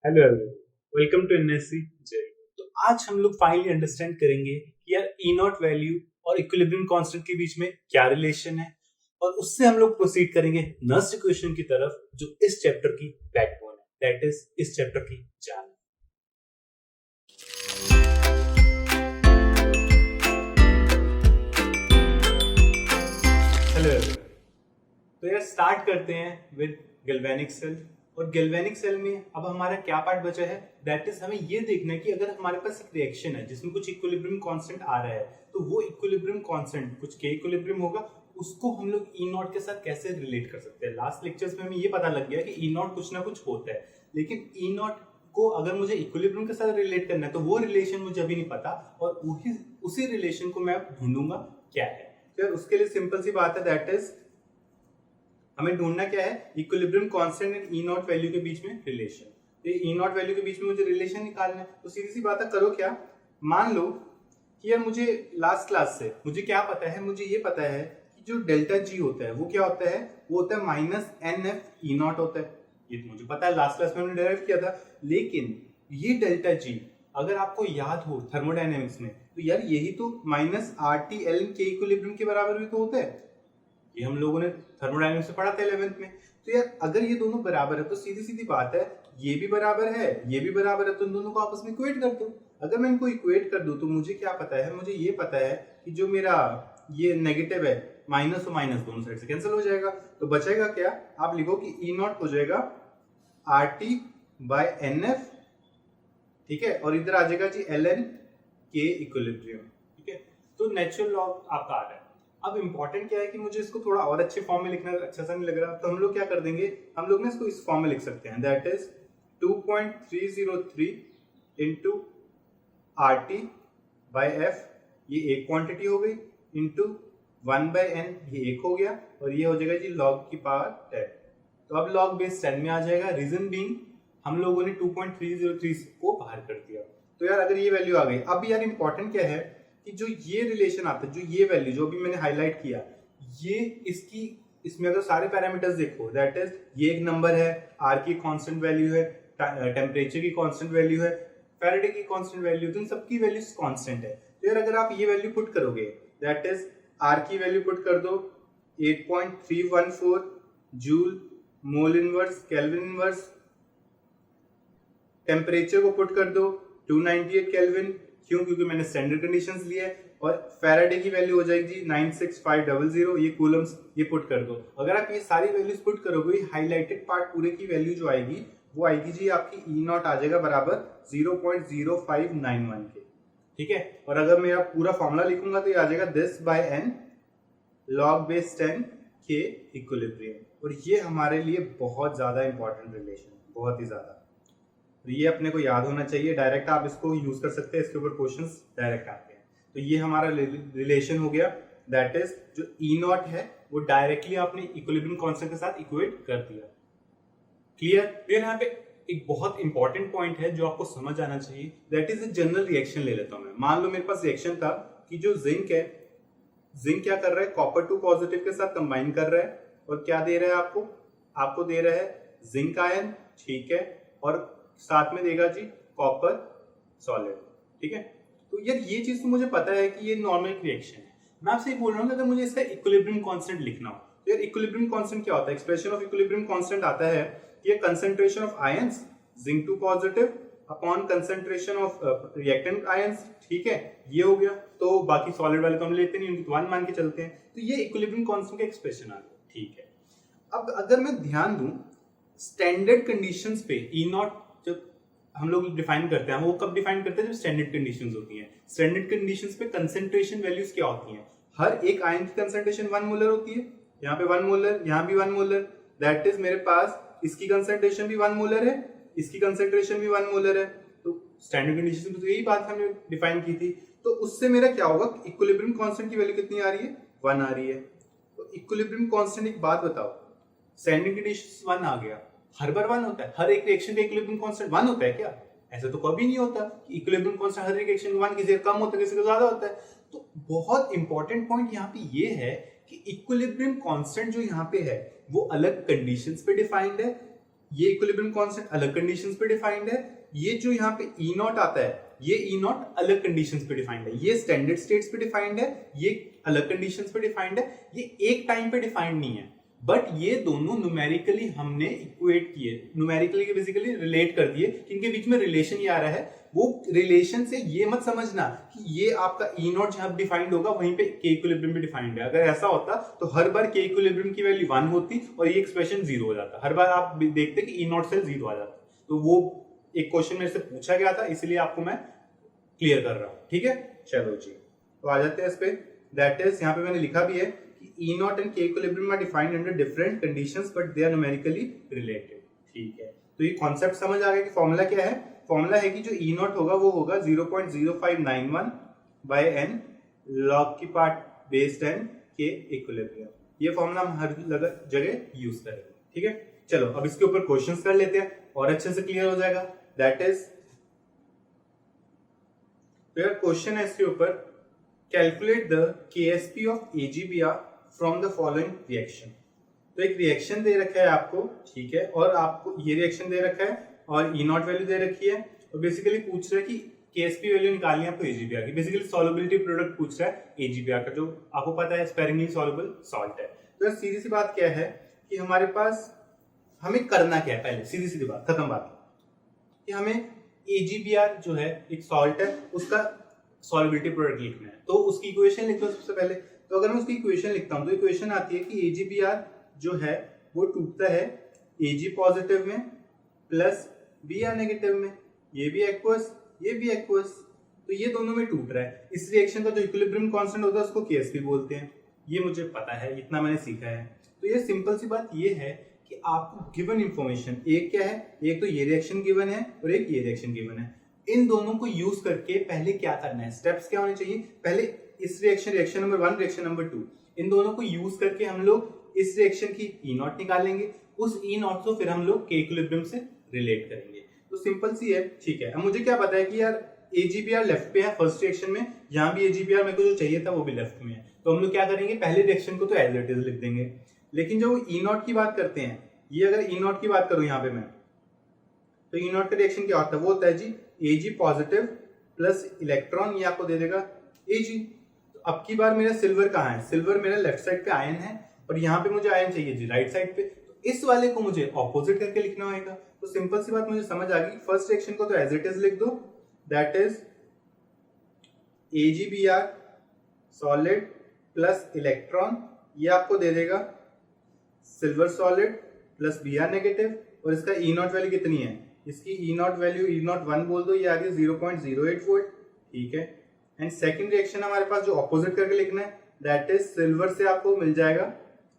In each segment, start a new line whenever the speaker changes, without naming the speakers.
Hello everyone, welcome to NSC JE. तो आज हम लोग फाइनली अंडरस्टैंड करेंगे कि यार ई नॉट वैल्यू और इक्विलिब्रियम कांस्टेंट के बीच में क्या रिलेशन है, और उससे हम लोग प्रोसीड करेंगे नर्स इक्वेशन की तरफ, जो इस चैप्टर की बैकबोन है, दैट इज इस चैप्टर की जान। हेलो एवरीवन, तो यार स्टार्ट करते हैं विद गैल्वेनिक सेल। और गैल्वेनिक सेल में अब हमारा क्या पार्ट बचा है, दैट इज हमें ये देखना है कि अगर हमारे पास एक रिएक्शन है जिसमें कुछ इक्विलिब्रियम कांस्टेंट आ रहा है, तो वो इक्विलिब्रियम कांस्टेंट कुछ के इक्विलिब्रियम होगा, उसको हम लोग ई नॉट के साथ कैसे रिलेट कर सकते हैं। लास्ट लेक्चर्स में हमें ये पता लग गया कि ई नॉट कुछ ना कुछ होता है, लेकिन ई नॉट को अगर मुझे इक्विलिब्रियम के साथ रिलेट करना है तो वो रिलेशन मुझे अभी नहीं पता, और उसी रिलेशन को मैं ढूंढूंगा क्या है। तो यार उसके लिए सिंपल सी बात है, दैट इज हमें ढूंढना क्या है, equilibrium constant and E naught value के बीच में रिलेशन। तो ई नॉट वैल्यू के बीच में मुझे रिलेशन निकालना है, तो सीधी सी बात है, करो क्या, मान लो कि यार मुझे लास्ट क्लास से मुझे क्या पता है, मुझे ये पता है कि जो डेल्टा जी होता है वो क्या होता है, वो होता है minus N F E naught होता है। ये तो मुझे पता है, लास्ट क्लास में हमने डेराइव किया था। लेकिन ये डेल्टा जी अगर आपको याद हो थर्मोडायनेमिक्स में, तो यार यही तो माइनस आर टी एल के इक्विलिब्रियम के बराबर भी तो होता है। ये हम लोगों ने थर्मोडायनेमिक्स में पढ़ा था 11th में। तो यार अगर ये दोनों बराबर है तो सीधी सीधी बात है, ये भी बराबर है, ये भी बराबर है, तो इन दोनों को आपस में इक्वेट कर दो। अगर मैं इनको इक्वेट कर दूं तो मुझे क्या पता है, मुझे ये पता है कि जो मेरा ये नेगेटिव है, माइनस और माइनस दोनों साइड से कैंसिल हो जाएगा, तो बचेगा क्या, आप लिखो कि ई नॉट हो जाएगा R T by N F, ठीक है, और इधर आ जाएगा जी एल एन के इक्विलिब्रियम, ठीक है। तो नेचुरल लॉग आपका आ रहा है। अब इंपॉर्टेंट क्या है कि मुझे इसको थोड़ा और अच्छे फॉर्म में लिखना अच्छा सा नहीं लग रहा, तो हम लोग क्या कर देंगे, हम लोग ना इसको इस फॉर्म में लिख सकते हैं, that is 2.303 into R T by F, ये एक क्वांटिटी हो गई, इंटू 1 बाई एन, ये एक हो गया, और ये हो जाएगा जी लॉग की पावर 10। तो अब लॉग बेस 10 में आ जाएगा, रीजन बीइंग हम लोगों ने 2.303 को बाहर कर दिया। तो यार अगर ये वैल्यू आ गई, अब यार इंपॉर्टेंट क्या है कि जो ये रिलेशन आता है, जो ये वैल्यू जो अभी मैंने हाईलाइट किया, ये इसकी इसमें अगर सारे पैरामीटर्स देखो, दैट इज ये एक नंबर है, आर की कांस्टेंट वैल्यू है, टेम्परेचर की कांस्टेंट वैल्यू है, फैराडे की कांस्टेंट वैल्यू, तो इन सबकी वैल्यूज कांस्टेंट है। तो यार अगर आप ये वैल्यू पुट करोगे, दैट इज आर की वैल्यू पुट कर दो 8.314 joule mole inverse kelvin inverse, temperature को पुट कर दो 298 केल्विन, क्यों, क्योंकि मैंने स्टैंडर्ड कंडीशंस लिए, और फैराडे की वैल्यू हो जाएगी 96500, ये कूलम्स, ये पुट कर दो। अगर आप ये सारी वैल्यूज पुट करोगे, हाईलाइटेड पार्ट पूरे की वैल्यू जो आएगी वो आएगी जी आपकी ई नॉट आ जाएगा बराबर 0.0591 के, ठीक है। और अगर मैं आप पूरा फॉर्मूला लिखूंगा तो ये आ जाएगा this by N log base 10 K equilibrium, और ये हमारे लिए बहुत ज्यादा इंपॉर्टेंट रिलेशन, बहुत ही ज्यादा, तो ये अपने को याद होना चाहिए। डायरेक्ट आप इसको यूज कर सकते हैं, इसके ऊपर क्वेश्चंस डायरेक्ट आते हैं। तो ये हमारा रिलेशन हो गया, दैट इज जो ई नॉट है वो डायरेक्टली आपने इक्विलिब्रियम कांस्टेंट के साथ इक्वेट कर दिया। क्लियर। फिर यहाँ पे एक बहुत इंपॉर्टेंट पॉइंट है जो आपको समझ आना चाहिए, that is a general reaction ले लेता हूं मैं। मान लो मेरे पास रिएक्शन था कि जो जिंक है, जिंक क्या कर रहा है, कॉपर 2 पॉजिटिव के साथ कंबाइन कर रहा है, और क्या दे रहा है आपको, आपको दे रहा है जिंक आयन, ठीक है, और साथ में देगा जी कॉपर सॉलिड, ठीक है। तो यार ये चीज तो मुझे पता है कि ये नॉर्मल रिएक्शन है। मैं आपसे बोल रहा हूँ कि अगर मुझे इसका इक्विलिब्रियम कांस्टेंट लिखना हो, तो यार इक्विलिब्रियम कांस्टेंट क्या होता है, एक्सप्रेशन ऑफ इक्विलिब्रियम कांस्टेंट आता है कि concentration of ions zinc 2 positive upon concentration of reactant ions, ठीक है, ये हो गया। तो बाकी सॉलिड वाले तो हम लेते नहीं, उनको 1 मान के चलते हैं, तो ये इक्विलिब्रियम कांस्टेंट का एक्सप्रेशन आ गया, ठीक है। अब अगर मैं ध्यान दूं स्टैंडर्ड कंडीशंस पे ई नॉट जब हम लोग डिफाइन करते हैं, वो कब डिफाइन करते हैं, जब स्टैंडर्ड कंडीशंस होती हैं। स्टैंडर्ड कंडीशंस पे कंसंट्रेशन वैल्यूज क्या होती हैं, हर एक आयन की कंसंट्रेशन 1 मोलर होती है, यहाँ पे 1 मोलर, यहाँ भी 1 मोलर, दैट इज मेरे पास इसकी कंसंट्रेशन भी 1 मोलर है, इसकी कंसंट्रेशन भी 1 मोलर है। तो स्टैंडर्ड कंडीशन में तो यही बात हमने डिफाइन की थी। तो उससे मेरा क्या होगा, इक्विलिब्रियम कांस्टेंट की वैल्यू कितनी आ रही है, 1 आ रही है। तो इक्विलिब्रियम कांस्टेंट, एक बात बताओ, स्टैंडर्ड कंडीशन 1 आ गया, हर बार 1 होता है, हर एक रिएक्शन का इक्विलिब्रियम कांस्टेंट 1 होता है क्या, ऐसा तो कभी नहीं होता कि इक्विलिब्रियम कांस्टेंट हर एक रिएक्शन का 1, किसी का कम होता है, किसी का ज्यादा होता है। तो बहुत इंपॉर्टेंट पॉइंट यहाँ पे ये है कि इक्विलिब्रियम कांस्टेंट जो यहाँ पे है वो अलग कंडीशंस पे डिफाइंड है, ये इक्विलिब्रियम कांस्टेंट अलग कंडीशंस पे डिफाइंड है, ये जो यहाँ पे ई नॉट आता है ये ई नॉट अलग कंडीशंस पे डिफाइंड है, ये स्टैंडर्ड स्टेट्स पे डिफाइंड है, ये अलग कंडीशंस पे डिफाइंड है, ये एक टाइम पे डिफाइंड नहीं है, बट ये दोनों न्यूमेरिकली हमने इक्वेट किए, न्यूमेरिकली बेसिकली रिलेट कर दिए, इनके बीच में रिलेशन ये आ रहा है। वो रिलेशन से ये मत समझना कि ये आपका ई नॉट जहां डिफाइंड होगा वहीं पे के इक्विलिब्रियम भी डिफाइंड है। अगर ऐसा होता तो हर बार के इक्विलिब्रियम की वैल्यू 1 होती और ये एक्सप्रेशन 0 हो जाता, हर बार आप देखते कि ई नॉट से 0 आ जाता। तो वो एक क्वेश्चन मेरे से पूछा गया था, इसलिए आपको मैं क्लियर कर रहा हूं, ठीक है। चलो जी, तो आ जाते हैं इस पे। दैट इज यहाँ पे मैंने लिखा भी है कि E naught and K equilibrium are defined under different conditions but they are numerically related, ठीक है। तो ये कॉन्सेप्ट समझ आ गया कि फॉर्मूला क्या है। फॉर्मूला है कि जो ई नॉट होगा वो होगा 0.0591 बाय एन लॉग की part based N K equilibrium. ये फॉर्मूला हम हर जगह यूज करेंगे, ठीक है। चलो अब इसके ऊपर क्वेश्चंस कर लेते हैं और अच्छे से क्लियर हो जाएगा। दैट इज क्वेश्चन है इसके ऊपर, calculate the Ksp of AgBr from the following reaction. तो एक रिएक्शन दे रखा है आपको, ठीक है, और आपको ये रिएक्शन दे रखा है और ई नॉट वैल्यू दे रखी है और बेसिकली पूछ रहा है कि केएसपी वैल्यू निकालनी है आपको एजीबीआर की। बेसिकली सॉल्युबिलिटी प्रोडक्ट पूछ रहा है एजीबीआर का, जो आपको पता है स्पेरिंगली सॉल्युबल सॉल्ट है। तो सीधी सी बात क्या है कि हमारे पास हमें करना क्या है, पहले सीधी सीधी बात, खत्म बात, कि हमें एजीबीआर जो है एक सॉल्ट है उसका सॉल्युबिलिटी प्रोडक्ट लिखना है। तो उसकी इक्वेशन लिखो सबसे पहले। तो अगर मैं उसकी इक्वेशन लिखता हूं तो इक्वेशन आती है कि एजीबीआर जो है वो टूटता है एजी पॉजिटिव में प्लस बीआर नेगेटिव में, ये भी एक्वस ये भी एक्वस, तो ये दोनों में टूट रहा है। इस रिएक्शन का जो इक्विलिब्रियम कांस्टेंट होता है उसको केएसपी बोलते हैं, ये मुझे पता है, इतना मैंने सीखा है। तो ये सिंपल सी बात ये है कि आपको गिवन इंफॉर्मेशन, एक क्या है, एक तो ये रिएक्शन गिवन है और एक ये रिएक्शन गिवन है, इन दोनों को यूज करके पहले क्या करना है, स्टेप्स क्या होने चाहिए। पहले इस रिएक्शन नंबर 1 रिएक्शन नंबर 2 इन दोनों को यूज करके हम लोग इस रिएक्शन की ई नॉट निकालेंगे, उस ई नॉट को फिर हम लोग के इक्विलिब्रियम से रिलेट करेंगे। तो सिंपल सी है, ठीक है। अब मुझे क्या पता है कि यार एजीबीआर लेफ्ट पे है फर्स्ट रिएक्शन में, यहाँ भी एजीबीआर मेरे को जो चाहिए था वो भी लेफ्ट में है, तो हम लोग क्या करेंगे, पहले रिएक्शन को तो एज इट इज लिख देंगे। लेकिन जो ई नॉट की बात करते हैं, ये अगर ई नॉट की बात करूं यहाँ पे मैं, तो ई नॉट का रिएक्शन क्या होता है, वो होता है जी एजी पॉजिटिव प्लस इलेक्ट्रॉन, ये आपको दे देगा एजी। तो अब की बार मेरा सिल्वर कहाँ है, सिल्वर मेरा लेफ्ट साइड पे आयन है और यहाँ पे मुझे आयन चाहिए जी राइट साइड पे, तो इस वाले को मुझे ऑपोजिट करके लिखना होगा। तो सिंपल सी बात मुझे समझ आ गई, फर्स्ट रिएक्शन को तो एज इट इज लिख दो, that is AgBr solid plus electron, ये आपको दे देगा silver solid plus Br negative, और इसका ई नॉट वैल्यू कितनी है, इसकी E naught value E not 1 बोल दो, ये आ गई 0.08 वोल्ट, ठीक है। एंड सेकंड रिएक्शन हमारे पास जो ऑपोजिट करके लिखना है, दैट इज सिल्वर से आपको मिल जाएगा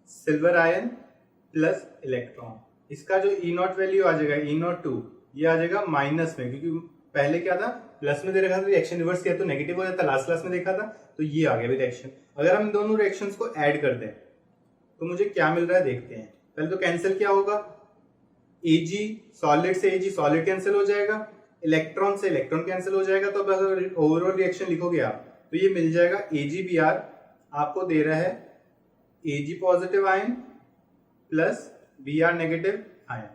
सिल्वर आयन प्लस इलेक्ट्रॉन, इसका जो ई नॉट वैल्यू आ जाएगा ई नॉट 2, ये आ जाएगा माइनस में, क्योंकि पहले क्या था प्लस में दे रखा था, रिएक्शन रिवर्स किया तो नेगेटिव हो जाता, लास्ट क्लास में देखा था, तो ये आ गया रिएक्शन। अगर हम दोनों रिएक्शंस को ऐड कर दें तो मुझे क्या मिल रहा है देखते हैं। पहले तो कैंसिल क्या होगा, Ag सॉलिड से Ag सॉलिड कैंसिल हो जाएगा, इलेक्ट्रॉन से इलेक्ट्रॉन कैंसिल हो जाएगा, तो अगर ओवरऑल रिएक्शन लिखोगे आप तो ये मिल जाएगा AgBr आपको दे रहा है Ag positive ion plus Br negative ion.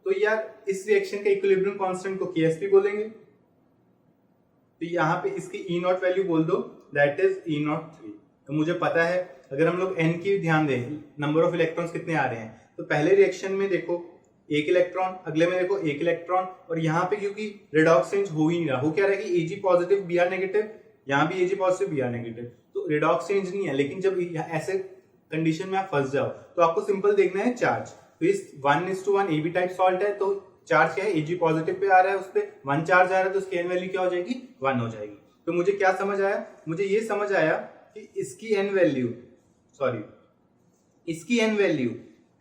तो यार इस रिएक्शन का इक्विलिब्रियम कांस्टेंट को Ksp बोलेंगे, तो यहाँ पे इसकी ई नॉट वैल्यू बोल दो, दैट इज ई नॉट 3। तो मुझे पता है अगर हम लोग n की ध्यान दें, नंबर ऑफ इलेक्ट्रॉन्स कितने आ रहे हैं, तो पहले रिएक्शन में देखो एक इलेक्ट्रॉन, अगले में देखो एक इलेक्ट्रॉन, और यहाँ पे क्योंकि रेडॉक्स चेंज हो ही नहीं रहा, हो क्या रहा है कि Ag पॉजिटिव Br नेगेटिव, यहाँ भी Ag पॉजिटिव Br नेगेटिव, तो रेडॉक्स चेंज नहीं है। लेकिन जब ऐसे कंडीशन में आप फंस जाओ तो आपको सिंपल देखना है चार्ज। तो इस 1:1 AB टाइप सॉल्ट है, तो चार्ज क्या है, Ag पॉजिटिव पे आ रहा है, उस पर 1 चार्ज आ रहा है, तो उसकी एन वैल्यू क्या हो जाएगी, 1 हो जाएगी। तो मुझे क्या समझ आया, मुझे ये समझ आया कि इसकी एन वैल्यू, सॉरी इसकी एन वैल्यू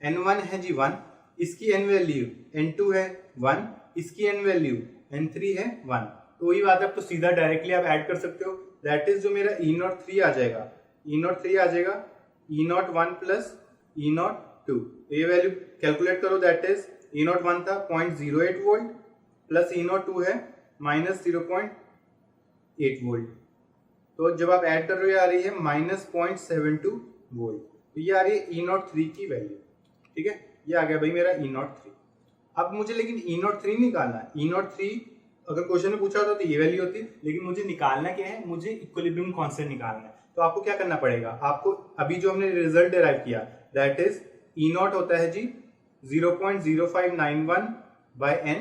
n1 है जी 1, इसकी एन वैल्यू n2 है 1, इसकी एन वैल्यू n3 है 1। तो वही बात है, आप तो सीधा डायरेक्टली आप ऐड कर सकते हो, दैट इज जो मेरा E03 आ जाएगा, E03 आ जाएगा E01 प्लस E02, तो ये वैल्यू कैलकुलेट करो, दैट इज E01 था 0.08 वोल्ट प्लस E02 है माइनस 0.8 वोल्ट, तो जब आप ऐड कर रहे हो आ रही है माइनस 0.72 वोल्ट, तो ये आ रही है E03 की वैल्यू, ठीक है। ये आ गया भाई मेरा E03। अब मुझे लेकिन E03 निकालना है। E03 अगर क्वेश्चन में पूछा होता तो ये वैल्यू होती, लेकिन मुझे निकालना क्या है, मुझे इक्विलिब्रियम कांस्टेंट निकालना है। तो आपको क्या करना पड़ेगा, आपको अभी जो हमने रिजल्ट डिराइव किया दैट इज E0 होता है जी 0.0591 bye n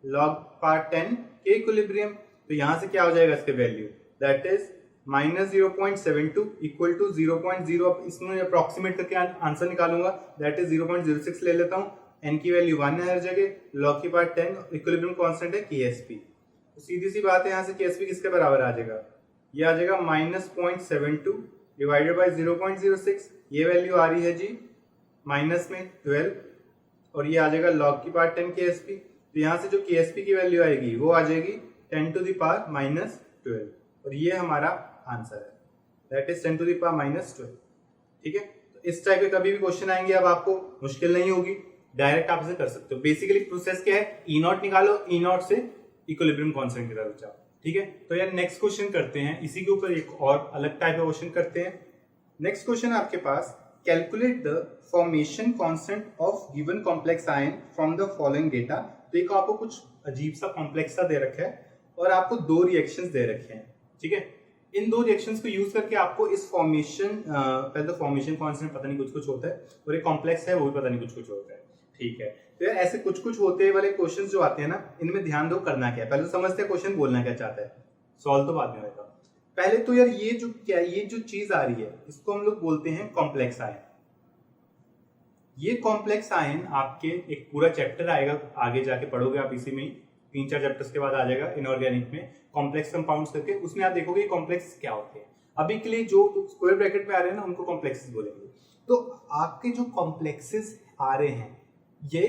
log power 10 K equilibrium. तो यहां से क्या हो जाएगा इसके value that is -0.72 equal to 0.0, इसमें अप्रोक्सीमेट करके आंसर निकालूंगा दैट इज 0.06 ले लेता हूं। n की वैल्यू 1 है हर जगह, log की पावर 10, इक्विलिब्रियम कांस्टेंट है Ksp। तो सीधी सी बात है, यहाँ से Ksp किसके बराबर आ जाएगा, ये आ जाएगा -0.72 डिवाइडेड बाय 0.06, ये वैल्यू आ रही है जी माइनस में 12, और ये आ जाएगा log की पावर 10 Ksp। तो यहाँ से जो Ksp की वैल्यू आएगी वो आ जाएगी 10 टू द पावर -12, और ये हमारा आंसर है that is 10 to the power -12। ठीक है, तो इस टाइप के कभी भी क्वेश्चन आएंगे, अब आपको मुश्किल नहीं होगी, डायरेक्ट आप इसे कर सकते हो। बेसिकली प्रोसेस क्या है, E0 निकालो, E0 से इक्विलिब्रियम कांस्टेंट की तरफ जाओ। ठीक है, तो यार नेक्स्ट क्वेश्चन करते हैं, इसी के ऊपर एक और अलग टाइप का क्वेश्चन करते हैं। नेक्स्ट क्वेश्चन आपके पास, calculate the formation constant of given complex ion from the following data. तो एक आपको कुछ अजीब सा कॉम्प्लेक्स सा दे रखा है और आपको दो रिएक्शंस दे रखे हैं। ठीक है, इन दो रिएक्शंस को यूज करके आपको इस फॉर्मेशन, पहले तो फॉर्मेशन कांस्टेंट पता नहीं कुछ कुछ होता है, और एक कॉम्प्लेक्स है वो भी पता नहीं कुछ कुछ होता है। ठीक है, तो यार ऐसे कुछ कुछ होते वाले क्वेश्चंस जो आते हैं ना, इनमें ध्यान दो करना क्या है। पहले तो समझते हैं क्वेश्चन बोलना क्या चाहता है, सॉल्व तो बाद में होगा। पहले तो यार ये जो चीज आ रही है इसको हम लोग बोलते हैं कॉम्प्लेक्स आयन। ये कॉम्प्लेक्स आयन आपके एक पूरा चैप्टर आएगा, आगे जाके पढ़ोगे आप, इसी में 3-4 चैप्टर्स के बाद आ जाएगा इनऑर्गेनिक में कॉम्प्लेक्स कंपाउंड्स करके, उसमें आप देखोगे कॉम्प्लेक्स क्या होते हैं। अभी के लिए जो स्क्वायर ब्रैकेट में आ रहे हैं ना, उनको कॉम्प्लेक्सेस बोलेंगे। तो आपके जो कॉम्प्लेक्सेस आ रहे हैं ये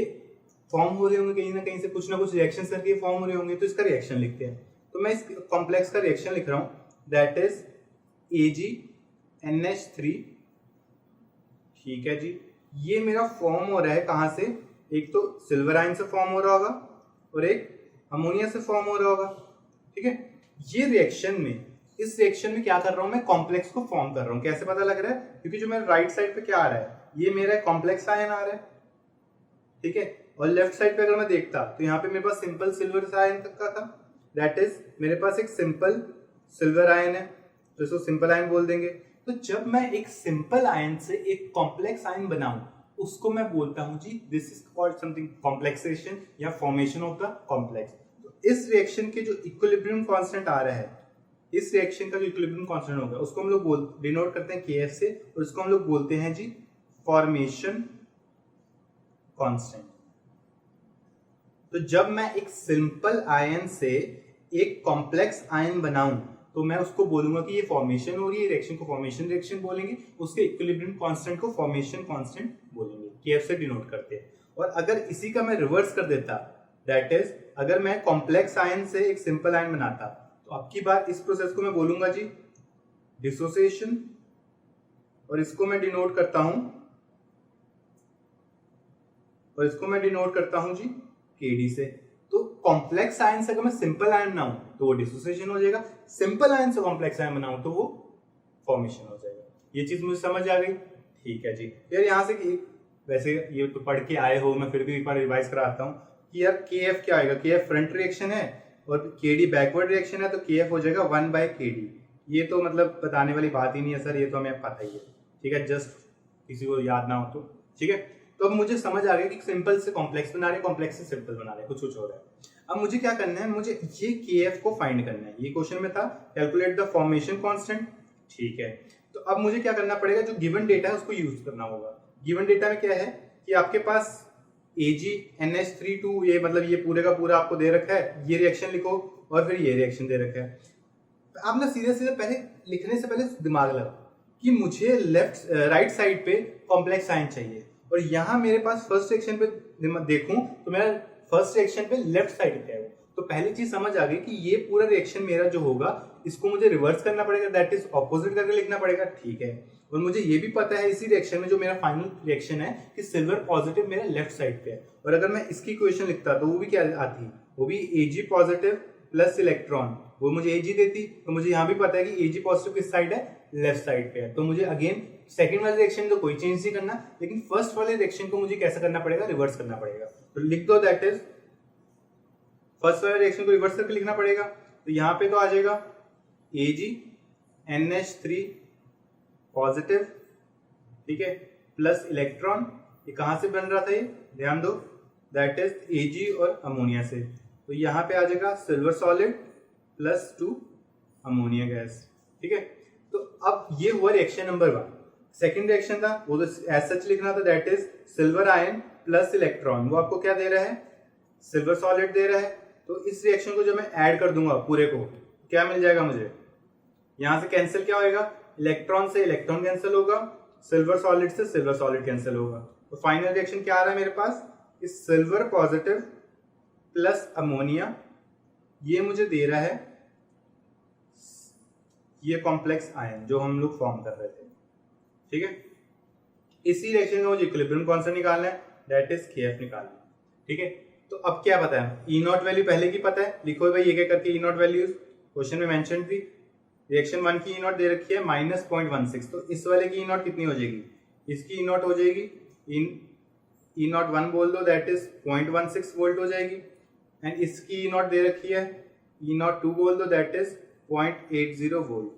फॉर्म हो रहे होंगे कहीं ना कहीं से, कुछ ना कुछ रिएक्शन करके फॉर्म हो रहे होंगे, तो इसका रिएक्शन लिखते हैं। तो मैं इस कॉम्प्लेक्स का रिएक्शन लिख रहा हूं दैट इज AgNH3। ठीक है जी, ये मेरा फॉर्म हो रहा है कहां से, एक तो सिल्वर आयन से फॉर्म हो रहा होगा और एक अमोनिया से फॉर्म हो रहा होगा। ठीक है, ये रिएक्शन में, इस रिएक्शन में क्या कर रहा हूं मैं, कॉम्प्लेक्स को फॉर्म कर रहा हूं। कैसे पता लग रहा है, क्योंकि जो मेरे राइट साइड पे क्या आ रहा है, ये मेरा कॉम्प्लेक्स आयन आ रहा है। ठीक है, और लेफ्ट साइड पे अगर मैं देखता तो यहाँ पे मेरे पास सिंपल सिल्वर आयन तक का था, दैट इज मेरे पास एक सिंपल सिल्वर आयन है, तो इसको सिंपल आयन बोल देंगे। तो जब मैं एक सिंपल आयन से एक कॉम्प्लेक्स आयन बनाऊं, उसको मैं बोलता हूं जी this is called something complexation या फॉर्मेशन ऑफ द कॉम्प्लेक्स। तो इस रिएक्शन के जो इक्विलिब्रियम कांस्टेंट आ रहा है, इस रिएक्शन का जो इक्विलिब्रियम कांस्टेंट होगा उसको हम लोग डिनोट करते हैं Kf से, और इसको हम लोग बोलते हैं जी फॉर्मेशन कांस्टेंट। तो जब मैं एक सिंपल आयन से एक कॉम्प्लेक्स आयन बनाऊं तो मैं उसको बोलूंगा कि ये फॉर्मेशन हो रही है, रिएक्शन को फॉर्मेशन रिएक्शन बोलेंगे, उसके इक्विलिब्रियम कांस्टेंट को फॉर्मेशन कांस्टेंट बोलेंगे, Kf से डिनोट करते हैं। और अगर इसी का मैं रिवर्स कर देता, दैट इज अगर मैं कॉम्प्लेक्स आयन से एक सिंपल आयन बनाता, तो अब की बार इस प्रोसेस को मैं बोलूंगा जी डिसोसिएशन, और इसको मैं डिनोट करता हूं जी Kd से। तो कॉम्प्लेक्स आयन से अगर मैं सिंपल आयन बनाऊं तो वो डिसोसिएशन हो जाएगा, सिंपल आयन से कॉम्प्लेक्स आयन बनाऊं तो वो फॉर्मेशन हो जाएगा। ये चीज मुझे समझ आ गई। ठीक है जी, यार यहाँ से वैसे ये तो पढ़ के आए हो, मैं फिर भी एक बार रिवाइज कराता हूँ कि यार Kf क्या आएगा, Kf फ्रंट रिएक्शन है और Kd बैकवर्ड रिएक्शन है, तो Kf हो जाएगा 1/Kd। ये तो मतलब बताने वाली बात ही नहीं है सर, ये तो हमें पता ही है। ठीक है, जस्ट किसी को याद ना हो तो। ठीक है, तो अब मुझे समझ आ गया कि सिंपल से कॉम्प्लेक्स बना रहे हैं, कॉम्प्लेक्स से सिंपल बना रहे हैं, कुछ कुछ हो रहा है। अब मुझे क्या करना है, मुझे ये Kf को फाइंड करना है। ये क्वेश्चन में था कैलकुलेट द फॉर्मेशन कांस्टेंट। ठीक है, तो अब मुझे क्या करना पड़ेगा, जो गिवन डेटा है उसको यूज करना होगा। गिवन डेटा में क्या है कि आपके पास AgNH3 ये मतलब ये पूरे का पूरा आपको दे रखा है, ये रिएक्शन लिखो और फिर ये रिएक्शन दे रखा है। आप ना सीधे सीधे पहले लिखने से पहले दिमाग लगाओ कि मुझे राइट साइड पे कॉम्प्लेक्स आयन चाहिए, और यहाँ मेरे पास फर्स्ट रिएक्शन पे देखूं तो मेरा फर्स्ट रिएक्शन पे लेफ्ट साइड पे है। तो पहली चीज समझ आ गई कि ये पूरा रिएक्शन मेरा जो होगा इसको मुझे रिवर्स करना पड़ेगा, दैट इज ऑपोजिट करके लिखना पड़ेगा। ठीक है, और मुझे ये भी पता है इसी रिएक्शन में जो मेरा फाइनल रिएक्शन है कि सिल्वर पॉजिटिव मेरा लेफ्ट साइड पे है, और अगर मैं इसकी इक्वेशन लिखता तो वो भी क्या आती, वो भी Ag पॉजिटिव प्लस इलेक्ट्रॉन वो मुझे Ag देती, तो मुझे यहाँ भी पता है कि Ag पॉजिटिव किस साइड है, लेफ्ट साइड पे है, तो मुझे अगेन सेकंड वाले रिएक्शन को कोई चेंज नहीं करना, लेकिन फर्स्ट वाले रिएक्शन को मुझे कैसा करना पड़ेगा, रिवर्स करना पड़ेगा। तो लिख दो दैट इज फर्स्ट वाले रिएक्शन को रिवर्स करके लिखना पड़ेगा। तो यहाँ पे तो आ जाएगा AgNH3 पॉजिटिव, ठीक है, प्लस इलेक्ट्रॉन, ये कहां से बन रहा था, ये ध्यान दो, दैट इज Ag और अमोनिया से। तो यहाँ पे आ जाएगा silver solid plus 2 ammonia gas, ठीक है। तो अब ये हुआ रिएक्शन नंबर 1। सेकंड रिएक्शन था वो तो एज सच लिखना था, that is silver ion plus electron, वो आपको क्या दे रहा है, सिल्वर सॉलिड दे रहा है। तो इस रिएक्शन को जब मैं ऐड कर दूंगा पूरे को, क्या मिल जाएगा मुझे, यहां से कैंसिल क्या होएगा, इलेक्ट्रॉन से इलेक्ट्रॉन कैंसिल होगा, सिल्वर सॉलिड से सिल्वर सॉलिड कैंसिल होगा। तो फाइनल रिएक्शन क्या आ रहा है मेरे पास, इस सिल्वर पॉजिटिव प्लस अमोनिया, ये मुझे दे रहा है ये कॉम्प्लेक्स आयन जो हम लोग फॉर्म कर रहे थे, ठीक है। इसी रिएक्शन का मुझे इक्विलिब्रियम कांस्टेंट निकालना है, दैट इज Kf निकालना है, ठीक है। तो अब क्या पता है, E नॉट वैल्यू पहले की पता है, लिखो भाई एक एक करके E नॉट वैल्यूज, क्वेश्चन में मेंशन थी। रिएक्शन 1 की E नॉट दे रखी है -0.16, तो इस वाले की E नॉट कितनी हो जाएगी, इसकी E नॉट हो जाएगी E नॉट 1 बोल दो, दैट इज 0.16 वोल्ट हो जाएगी। एंड इसकी E नॉट दे रखी है E नॉट 2 बोल दो, दैट इज 0.80 वोल्ट।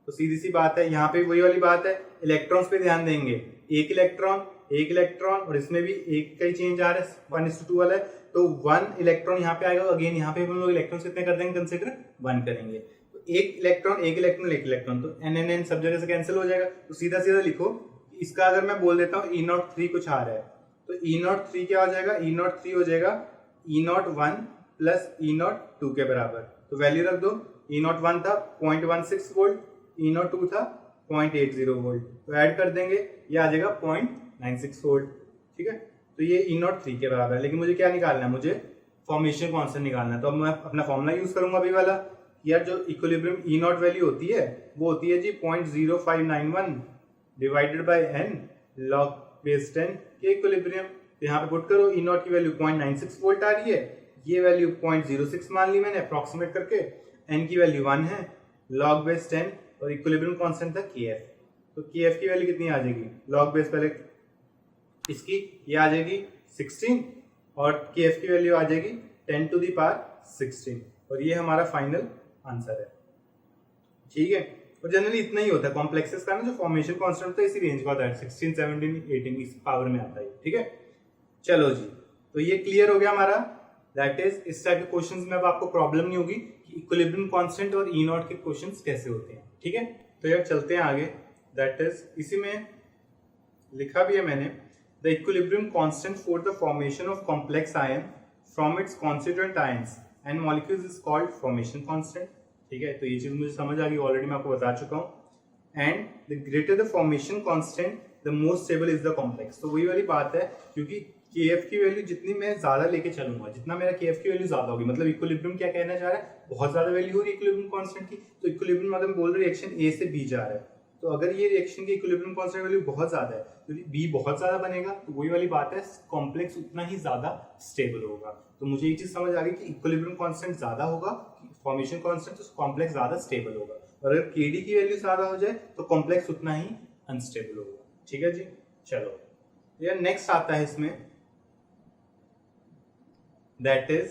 तो सीधी सी बात है, यहाँ पे वही वाली बात है, इलेक्ट्रॉन्स पे ध्यान देंगे, एक इलेक्ट्रॉन और इसमें भी एक का ही चेंज आ रहा है, 1:2 वाला है, तो 1 इलेक्ट्रॉन यहाँ पे आएगा। अगेन यहाँ पे हम लोग इलेक्ट्रॉन्स कितने कर देंगे, कंसिडर 1 करेंगे। तो एक इलेक्ट्रॉन तो n सब जगह से कैंसिल हो जाएगा। तो सीधा सीधा लिखो, इसका अगर मैं बोल देता हूँ E03 कुछ आ रहा है, तो E03 क्या हो जाएगा, E03 हो जाएगा E01 प्लस E02 के बराबर। तो वैल्यू रख दो, E01 था 0.16 वोल्ट, E02 था 0.80 वोल्ट, तो ऐड कर देंगे, ये आ जाएगा 0.96 वोल्ट, ठीक है। तो ये E03 के बराबर है, लेकिन मुझे क्या निकालना है, मुझे फॉर्मेशन कांस्टेंट निकालना है। तो अब मैं अपना फॉर्मूला यूज करूंगा अभी वाला, यार जो इक्विलिब्रियम E नॉट वैल्यू होती है वो होती है जी 0.0591 divided bye n log base 10 K equilibrium. तो यहाँ पे पुट करो, E नॉट की वैल्यू 0.96 वोल्ट आ रही है, ये वैल्यू 0.06 मान ली मैंने अप्रोक्सीमेट करके, n की वैल्यू 1 है, log बेस 10 और इक्विलिब्रियम कांस्टेंट था Kf। तो Kf की वैल्यू कितनी आ जाएगी, log बेस पहले इसकी ये आ जाएगी 16 और Kf की वैल्यू आ जाएगी 10 टू द पावर 16, और ये हमारा फाइनल आंसर है, ठीक है। और जनरली इतना ही होता है कॉम्प्लेक्सेस का ना, जो फॉर्मेशन कांस्टेंट होता है इसी रेंज का होता है, 16 17 18 इस पावर में आता है, ठीक है। चलो जी, तो ये क्लियर हो गया हमारा, दैट इज इस टाइप के क्वेश्चंस में अब आपको प्रॉब्लम नहीं होगी कि इक्विलिब्रियम कांस्टेंट और E नॉट के क्वेश्चंस कैसे होते हैं, ठीक है। तो यार चलते हैं आगे, दैट इज इसी में लिखा भी है मैंने, the equilibrium constant for the formation of complex ion from its constituent ions and molecules is called formation constant, ठीक है। तो ये चीज मुझे समझ आ गई, ऑलरेडी मैं आपको बता चुका हूँ। And the greater the formation constant the more stable is the complex. तो वही वाली बात है, क्योंकि Kf की वैल्यू जितनी मैं ज्यादा लेके चलूंगा, जितना मेरा Kf की वैल्यू ज्यादा होगी, मतलब इक्विलिब्रियम क्या कहना चाह रहा है, बहुत ज्यादा वैल्यू हो रही है इक्विलिब्रियम कांस्टेंट की। तो इक्विलिब्रियम अगर बोल रहे रिएक्शन A से B जा रहा है, तो अगर ये रिएक्शन की इक्विलिब्रियम कांस्टेंट वैल्यू बहुत ज्यादा है, तो B बहुत ज्यादा बनेगा, तो वही वाली बात है, कॉम्प्लेक्स उतना ही ज्यादा स्टेबल होगा। तो मुझे ये चीज समझ आ गई कि इक्विलिब्रियम कांस्टेंट ज्यादा होगा, फॉर्मेशन कांस्टेंट, तो कॉम्प्लेक्स ज्यादा स्टेबल होगा, और अगर Kd की वैल्यू ज्यादा हो जाए तो कॉम्प्लेक्स उतना ही अनस्टेबल होगा, ठीक है जी। चलो यार नेक्स्ट आता है इसमें, that is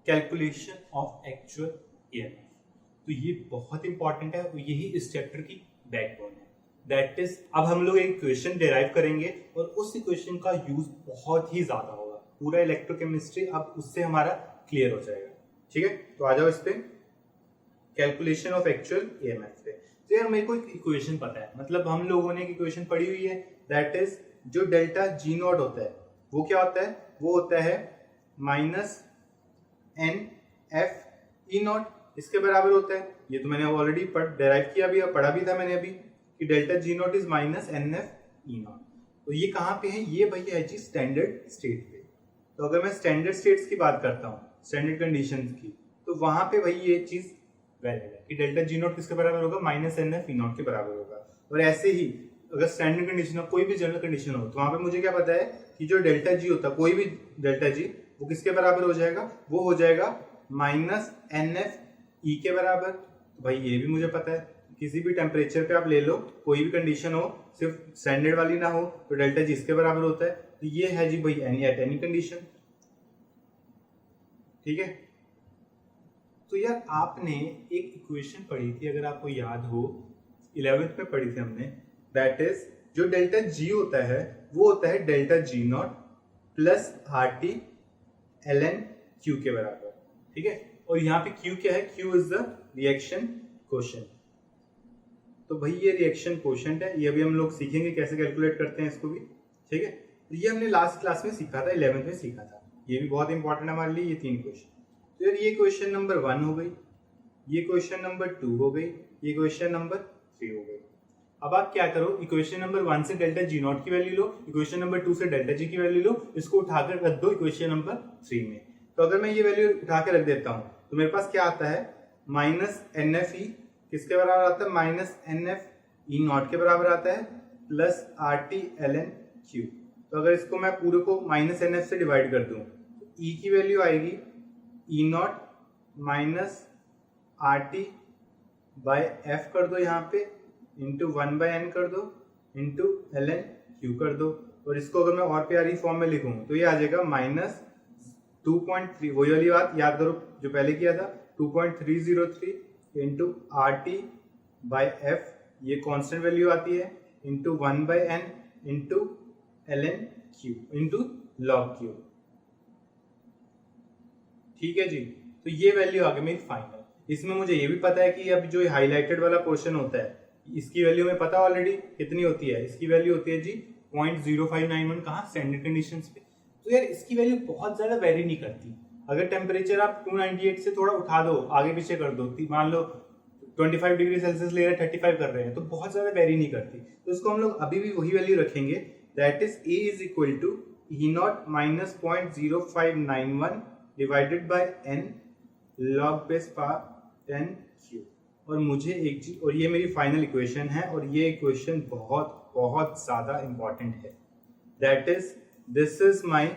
calculation of actual EMF। तो ये बहुत इंपॉर्टेंट है, यही इस चैप्टर की बैकबोन है। दैट इज अब हम लोग एक इक्वेशन डिराइव करेंगे और उस इक्वेशन का यूज बहुत ही ज्यादा होगा, पूरा इलेक्ट्रोकेमिस्ट्री अब उससे हमारा क्लियर हो जाएगा, ठीक है। तो आ जाओ इस पे, कैलकुलेशन ऑफ एक्चुअल EMF पे। तो यार मेरे को एक इक्वेशन पता है, मतलब हम लोगों ने एक इक्वेशन पढ़ी हुई है, दैट इज जो डेल्टा G नॉट होता है वो क्या होता है, वो होता है -NF E नॉट, इसके बराबर होता है। ये तो मैंने ऑलरेडी डेराइव किया भी, पढ़ा भी था मैंने अभी, कि delta G not is -NF E not. तो ये कहाँ पे है, ये भैया है जी स्टैंडर्ड स्टेट पे। तो अगर मैं स्टैंडर्ड स्टेट्स की बात करता हूँ, स्टैंडर्ड कंडीशंस की, तो वहां पे भाई ये चीज वैलिड है कि डेल्टा G नॉट किसके बराबर होगा, -NF E नॉट के बराबर होगा। और ऐसे ही अगर स्टैंडर्ड कंडीशन हो, कोई भी जनरल कंडीशन हो, तो वहां पे मुझे क्या पता है कि जो डेल्टा G होता है, कोई भी डेल्टा G, वो किसके बराबर हो जाएगा, वो हो जाएगा -NF ई के बराबर, तो भाई ये भी मुझे पता है, किसी भी टेम्परेचर पे आप ले लो, कोई भी कंडीशन हो, सिर्फ स्टैंडर्ड वाली ना हो, तो डेल्टा जी इसके बराबर होता है। तो ये है जी भाई एनी एट एनी कंडीशन। ठीक है, तो यार आपने एक इक्वेशन पढ़ी थी, अगर आपको याद हो, 11th में पढ़ी थी हमने, दैट इज जो डेल्टा जी होता है वो होता है delta G naught plus R T L N Q के बराबर। ठीक है, और यहाँ पे क्यू क्या है, Q is the reaction quotient. तो भाई ये रिएक्शन कोशेंट है, ये अभी हम लोग सीखेंगे कैसे कैलकुलेट करते हैं इसको भी। ठीक है, तो ये हमने लास्ट क्लास में सीखा था, 11th में सीखा था, ये भी बहुत इंपॉर्टेंट है हमारे लिए ये 3 क्वेश्चन। तो यार ये क्वेश्चन नंबर 1 हो गई, ये क्वेश्चन नंबर 2 हो गई, ये क्वेश्चन नंबर 3 हो गई। अब आप क्या करो, इक्वेशन नंबर 1 से डेल्टा जी नॉट की वैल्यू लो, इक्वेशन नंबर 2 से डेल्टा जी की वैल्यू लो, इसको उठाकर रख दो इक्वेशन नंबर 3 में। तो अगर मैं ये वैल्यू उठा के रख देता हूं तो मेरे पास क्या आता है, माइनस एन एफ ई किसके बराबर आता है, minus N F E naught के बराबर आता है, plus R T L N Q. तो अगर इसको मैं पूरे को माइनस एन एफ से डिवाइड कर दूं तो ई की वैल्यू आएगी E naught minus R T by F कर दो यहाँ पे, इंटू 1/n कर दो, इंटू एल एन क्यू कर दो। और इसको अगर मैं और प्यारी फॉर्म में लिखूं तो ये आ जाएगा माइनस 2.3, वही वाली बात याद करो जो पहले किया था, 2.303 into R T by F, ये कांस्टेंट वैल्यू आती है, into 1/n into L N Q into log Q. ठीक है जी, तो ये वैल्यू आ गई मेरी फाइनल। इसमें मुझे ये भी पता है कि अब जो हाईलाइटेड वाला पोर्शन होता है इसकी वैल्यू में पता ऑलरेडी कितनी होती है, इसकी वैल्यू होती है जी 0.0591, कहाँ, स्टैंडर्ड कंडीशंस पे। तो यार इसकी वैल्यू बहुत ज्यादा वेरी नहीं करती, अगर टेम्परेचर आप 298 से थोड़ा उठा दो, आगे पीछे कर दो, मान लो 25 डिग्री सेल्सियस ले रहे हैं, 35 कर रहे हैं, तो बहुत ज्यादा वेरी नहीं करती। तो इसको हम लोग अभी भी वही वैल्यू रखेंगे, that is E is equal to E naught minus 0.0591 divided by N log base power 10 Q. और मुझे एक चीज, और ये मेरी फाइनल इक्वेशन है, और ये इक्वेशन बहुत बहुत ज्यादा इंपॉर्टेंट है, that is this is my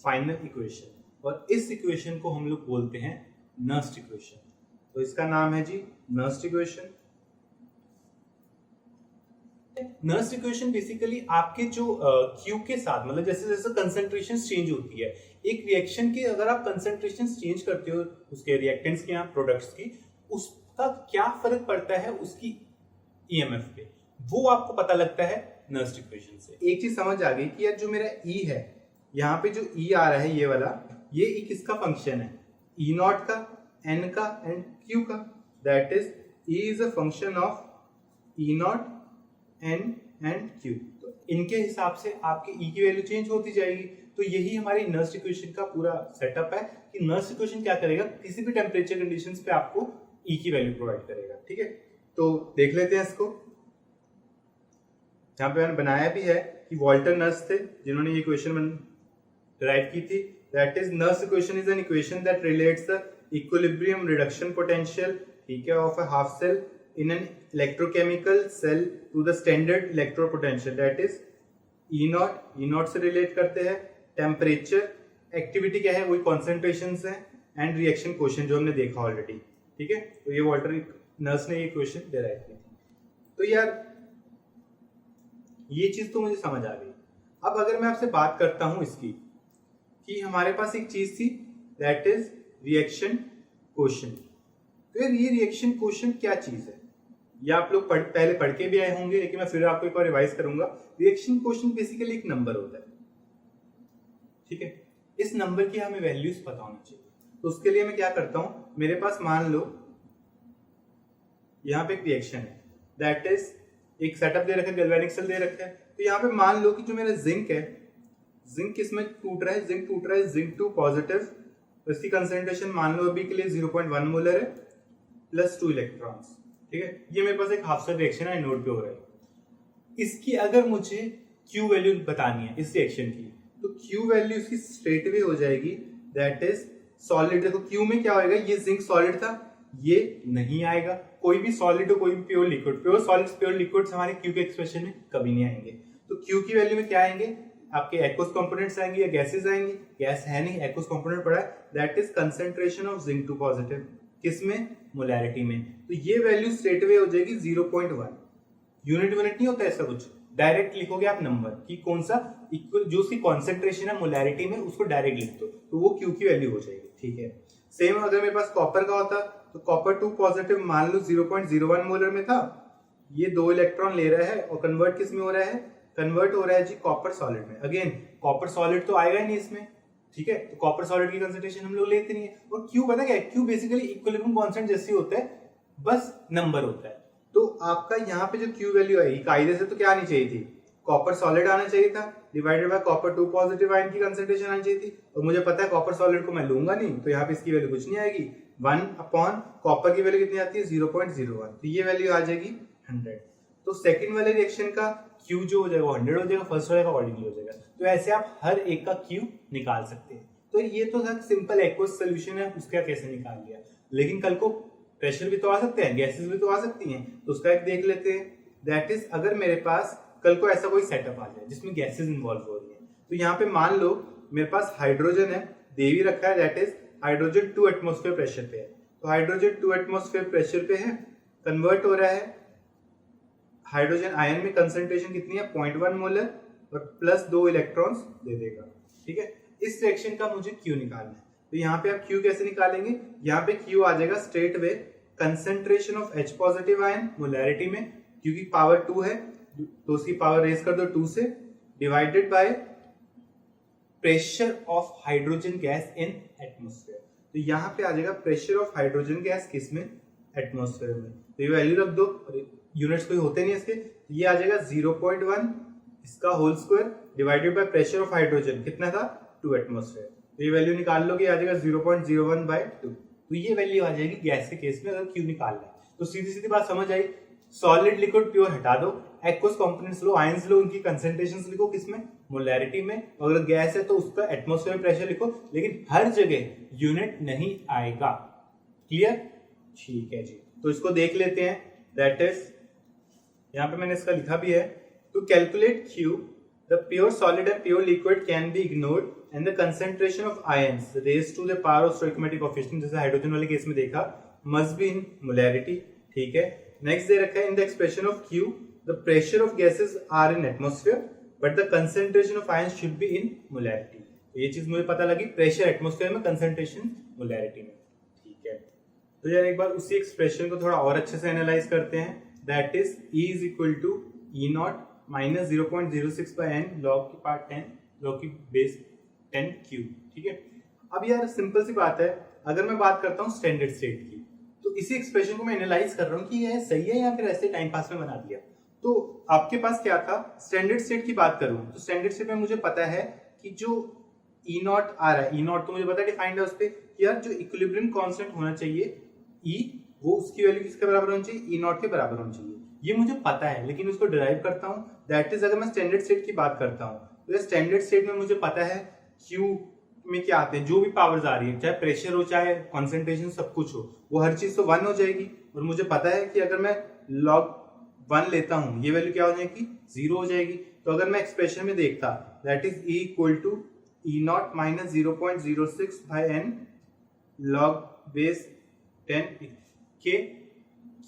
final equation. और इस इक्वेशन को हम लोग बोलते हैं नर्स्ट इक्वेशन। तो इसका नाम है जी Nernst equation. Nernst equation basically आपके जो क्यू के साथ, मतलब जैसे जैसे कंसंट्रेशन चेंज होती है एक रिएक्शन की, अगर आप कंसंट्रेशन चेंज करते हो उसके रिएक्टेंट्स के या प्रोडक्ट्स की, उसका क्या फर्क पड़ता है उसकी ईएमएफ पे, वो आपको पता लगता है नर्स्ट इक्वेशन से। एक चीज समझ आ गई कि यार जो मेरा ई है, यहाँ पे जो ई आ रहा है ये वाला, ये ई किसका फंक्शन है, ई नॉट का, एन का एंड क्यू का, that is E is a function of E not an and Q. तो इनके हिसाब से आपके ई की वैल्यू चेंज होती जाएगी। तो यही हमारी नर्स्ट इक्वेशन का पूरा सेटअप है कि नर्स्ट इक्वेशन क्या करेगा, किसी भी टेम्परेचर कंडीशंस पे आपको ई की वैल्यू प्रोवाइड करेगा। ठीक है, तो देख लेते हैं इसको। यहाँ पे मैंने बनाया भी है कि वॉल्टर नर्स थे जिन्होंने ये इक्वेशन डिराइव की थी, that is Nernst equation is an equation that relates the equilibrium reduction potential, ठीक है, of a half cell in an electrochemical cell to the standard electropotential, that is E naught से relate करते हैं, temperature, activity क्या है, वही concentration है, and reaction question जो हमने देखा ऑलरेडी। ठीक है, तो ये वॉल्टर नर्स ने ये क्वेश्चन डिराइव की थी। तो यार ये चीज तो मुझे समझ आ गई। अब अगर मैं आपसे बात करता हूं इसकी, कि हमारे पास एक चीज थी दैट इज रिएक्शन क्वेश्चन। तो यार ये रिएक्शन क्वेश्चन क्या चीज है, या आप लोग पहले पढ़ के भी आए होंगे, लेकिन मैं फिर आपको एक बार रिवाइज करूंगा। रिएक्शन क्वेश्चन बेसिकली एक नंबर होता है। ठीक है, इस नंबर की हमें वैल्यूज पता होनी चाहिए। तो उसके लिए मैं क्या करता हूं, मेरे पास मान लो यहाँ पे एक रिएक्शन है, दैट इज एक सेटअप दे रखा है, गैल्वेनिक सेल दे रखा है। तो यहाँ पे मान लो कि जो मेरा जिंक है, जिंक किसमें टूट रहा है, जिंक टूट रहा है जिंक 2 पॉजिटिव, तो इसकी कंसेंट्रेशन मान लो अभी के लिए 0.1 मोलर है, प्लस 2 इलेक्ट्रॉन्स। ठीक है, ये मेरे पास एक हाफ सेल रिएक्शन है, नोट पे हो रहा है। इसकी अगर मुझे क्यू वैल्यू बतानी है इस रिएक्शन की, तो क्यू वैल्यू इसकी स्ट्रेट वे हो जाएगी, दैट इज सॉलिड। देखो क्यू में क्या होएगा, ये जिंक सॉलिड था, ये नहीं आएगा। कोई भी सॉलिड हो, कोई भी pure liquid, pure solids pure liquids हमारे क्यू के एक्सप्रेशन में कभी नहीं आएंगे। तो क्यू की वैल्यू में क्या आएंगे, आपके एक्वस कंपोनेंट्स आएंगे या गैसेस आएंगे। गैस है नहीं, एक्वस कंपोनेंट पड़ा है, that is concentration of zinc 2 positive. किसमें, मोलैरिटी में। तो ये वैल्यू स्ट्रेट अवे हो जाएगी 0.1। यूनिट यूनिट नहीं होता ऐसा कुछ, डायरेक्ट लिखोगे आप नंबर कि कौन सा इक्वल, जो उसकी कॉन्सेंट्रेशन है मोलैरिटी में उसको डायरेक्ट लिख दो तो वो क्यू की वैल्यू हो जाएगी। ठीक है, सेम अगर मेरे पास कॉपर का होता तो कॉपर 2 पॉजिटिव मान लो 0.01 मोलर में था, ये 2 इलेक्ट्रॉन ले रहा है और कन्वर्ट किस में हो रहा है, कन्वर्ट हो रहा है जी कॉपर सॉलिड में। अगेन कॉपर सॉलिड तो आएगा ही नहीं इसमें, ठीक है, तो कॉपर सॉलिड की कंसंट्रेशन हम लोग लेते नहीं है। और क्यू पता क्या है, क्यू बेसिकली इक्विलिब्रियम कांस्टेंट जैसे होता है, बस नंबर होता है। तो आपका यहाँ पे जो क्यू वैल्यू आएगी, कायदे से तो क्या आनी चाहिए थी, कॉपर सॉलिड आना चाहिए था divided by copper 2 positive ion की कंसंट्रेशन आनी चाहिए थी। और मुझे पता है कॉपर सॉलिड को मैं लूंगा नहीं, तो यहाँ पे इसकी वैल्यू कुछ नहीं आएगी। 1 अपॉन कॉपर की वैल्यू कितनी आती है, 0.01, तो ये वैल्यू आ जाएगी 100। तो सेकंड वाले रिएक्शन का क्यू जो हो जाएगा वो 100 हो जाएगा, फर्स्ट वाले का अकॉर्डिंगली हो जाएगा। तो ऐसे आप हर एक का क्यू निकाल सकते हैं। तो ये तो था सिंपल एक्वस सोल्यूशन है, उसका कैसे निकाल लिया। लेकिन कल को प्रेशर भी तो आ सकते हैं, गैसेस भी तो आ सकती हैं, तो उसका एक देख लेते हैं। दैट इज अगर मेरे पास कल को ऐसा कोई सेटअप आ जाए जिसमें गैसेस इन्वॉल्व हो रही है, तो यहाँ पे मान लो मेरे पास हाइड्रोजन है, दे भी रखा है, that is hydrogen 2 atmosphere pressure पे है। तो हाइड्रोजन 2 एटमॉस्फेयर प्रेशर पे है, कन्वर्ट हो रहा है हाइड्रोजन आयन में, कंसंट्रेशन कितनी है 0.1 मोलर और प्लस 2 इलेक्ट्रॉन्स दे देगा। ठीक है, इस रिएक्शन का मुझे क्यू निकालना है। तो यहाँ पे आप क्यू कैसे निकालेंगे, यहाँ पे क्यू आ जाएगा straight way concentration of H positive ion molarity में, क्योंकि पावर 2 है तो उसकी पावर रेज कर दो 2 से, divided by pressure of hydrogen gas in atmosphere. तो यहाँ पे आ जाएगा प्रेशर ऑफ हाइड्रोजन गैस किस में, एटमॉस्फेयर में। तो ये वैल्यू रख दो, यूनिट्स कोई होते नहीं इसके, तो ये आ जाएगा 0.1 इसका whole square divided by pressure of hydrogen कितना था 2 एटमॉस्फेयर। तो ये वैल्यू निकाल लोगे, आ जाएगा 0.01/2। तो ये वैल्यू आ जाएगी गैस के केस में अगर क्यू निकालना है। तो सीधी सीधी बात समझ आई, सॉलिड लिक्विड प्योर हटा दो, एक्वस कंपोनेंट्स लो, आयंस लो, उनकी कंसंट्रेशंस लिखो किसमें, मोलैरिटी में। और अगर गैस है तो उसका एटमॉस्फेयर प्रेशर लिखो, लेकिन हर जगह यूनिट नहीं आएगा। क्लियर, ठीक है जी। तो इसको देख लेते हैं, दैट इज यहाँ पे मैंने इसका लिखा भी है, to calculate Q the pure solid and pure liquid can be ignored and the concentration of ions raised to the power of stoichiometric coefficient, जैसे हाइड्रोजन वाले केस में देखा, मस्ट बी इन मोलैरिटी। ठीक है, नेक्स्ट दे रखा है in the expression of Q the pressure of gases are in atmosphere but the concentration of ions should be in molarity. ये चीज मुझे पता लगी, प्रेशर एटमॉस्फेयर में, कंसंट्रेशन मोलैरिटी में। ठीक है, तो यार एक बार उसी एक्सप्रेशन को थोड़ा और अच्छे से एनालाइज करते हैं। That is E is equal to E0 minus 0.06/n log की पावर 10 log की बेस 10 क्यूब। ठीक है, अब यार सिंपल सी बात है, अगर मैं बात करता हूँ स्टैंडर्ड स्टेट की, तो इसी एक्सप्रेशन को मैं एनालाइज कर रहा हूँ कि यह सही है या फिर ऐसे टाइम पास में बना दिया। तो आपके पास क्या था, स्टैंडर्ड स्टेट की बात करूँ तो स्टैंडर्ड स्टेट में मुझे पता है कि जो E0 आ रहा है, E0 तो मुझे पता है डिफाइंड है उस पर, यार जो इक्विलिब्रियम कांस्टेंट होना चाहिए E, वो उसकी वैल्यू किसके बराबर होनी चाहिए, E0 के बराबर होनी चाहिए। ये मुझे पता है, लेकिन उसको डिराइव करता हूँ। दैट इज अगर मैं स्टैंडर्ड स्टेट की बात करता हूँ, तो स्टैंडर्ड स्टेट में मुझे पता है Q में क्या आते हैं, जो भी पावर्स आ रही है, चाहे प्रेशर हो चाहे कॉन्सेंट्रेशन, सब कुछ हो, वो हर चीज तो 1 हो जाएगी। और मुझे पता है कि अगर मैं log 1 लेता हूँ, ये वैल्यू क्या हो जाएगी, 0 हो जाएगी। तो अगर मैं एक्सप्रेशन में देखता, that is E equal to E0 minus 0.06/n log base 10 के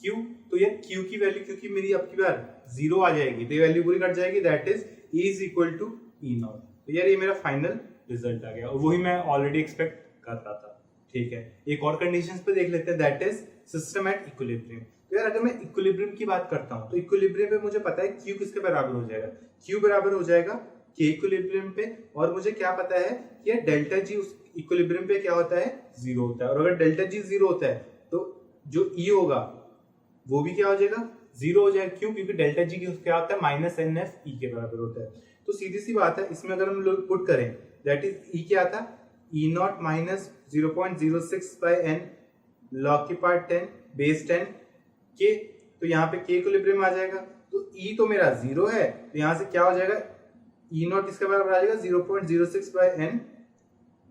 Q, तो ये Q की वैल्यू क्योंकि मेरी अब की बार 0 आ जाएगी, तो ये वैल्यू पूरी कट जाएगी, that is E is equal to E0। तो यार ये मेरा फाइनल रिजल्ट आ गया, और वही मैं ऑलरेडी एक्सपेक्ट कर रहा था। ठीक है, एक और कंडीशंस पे देख लेते हैं, that is system at equilibrium. तो यार अगर मैं इक्विलिब्रियम की बात करता हूँ, तो इक्विलिब्रियम पे मुझे पता है Q किसके बराबर हो जाएगा, Q बराबर हो जाएगा K इक्विलिब्रियम पे। और मुझे क्या पता है कि डेल्टा G उस इक्विलिब्रियम पे क्या होता है, 0 होता है। और अगर डेल्टा G 0 होता है तो जो E होगा वो भी क्या हो जाएगा, 0 हो जाएगा। क्यों, क्योंकि डेल्टा G क्या होता है, -NF E के बराबर होता है। तो सीधी सी बात है, इसमें अगर हम लोग पुट करें, दैट इज E क्या था, E0 माइनस 0.06/n log की पावर 10 बेस 10 K, तो यहाँ पे K इक्विलिब्रियम आ जाएगा। तो E तो मेरा 0 है, तो यहाँ से क्या हो जाएगा, E0 किसके बराबर आ जाएगा, 0.06/n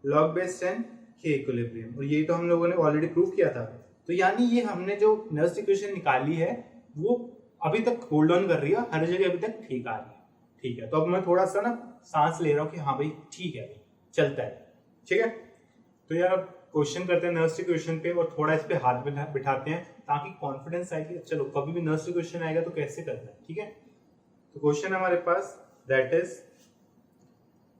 log base 10 K equilibrium. और यही तो हम लोगों ने ऑलरेडी प्रूव किया था। तो यानी ये हमने जो नर्स इक्वेशन निकाली है वो अभी तक होल्ड ऑन कर रही है, हर जगह अभी तक ठीक आ रही है। ठीक है, तो अब मैं थोड़ा सा ना सांस ले रहा हूँ कि हाँ भाई ठीक है, चलता है। ठीक है, तो यार क्वेश्चन करते हैं नर्सरी क्वेश्चन पे और थोड़ा इस पे हाथ बिठाते हैं ताकि कॉन्फिडेंस आए कि चलो कभी भी नर्सरी क्वेश्चन आएगा तो कैसे करना है, ठीक है। तो क्वेश्चन हमारे पास that is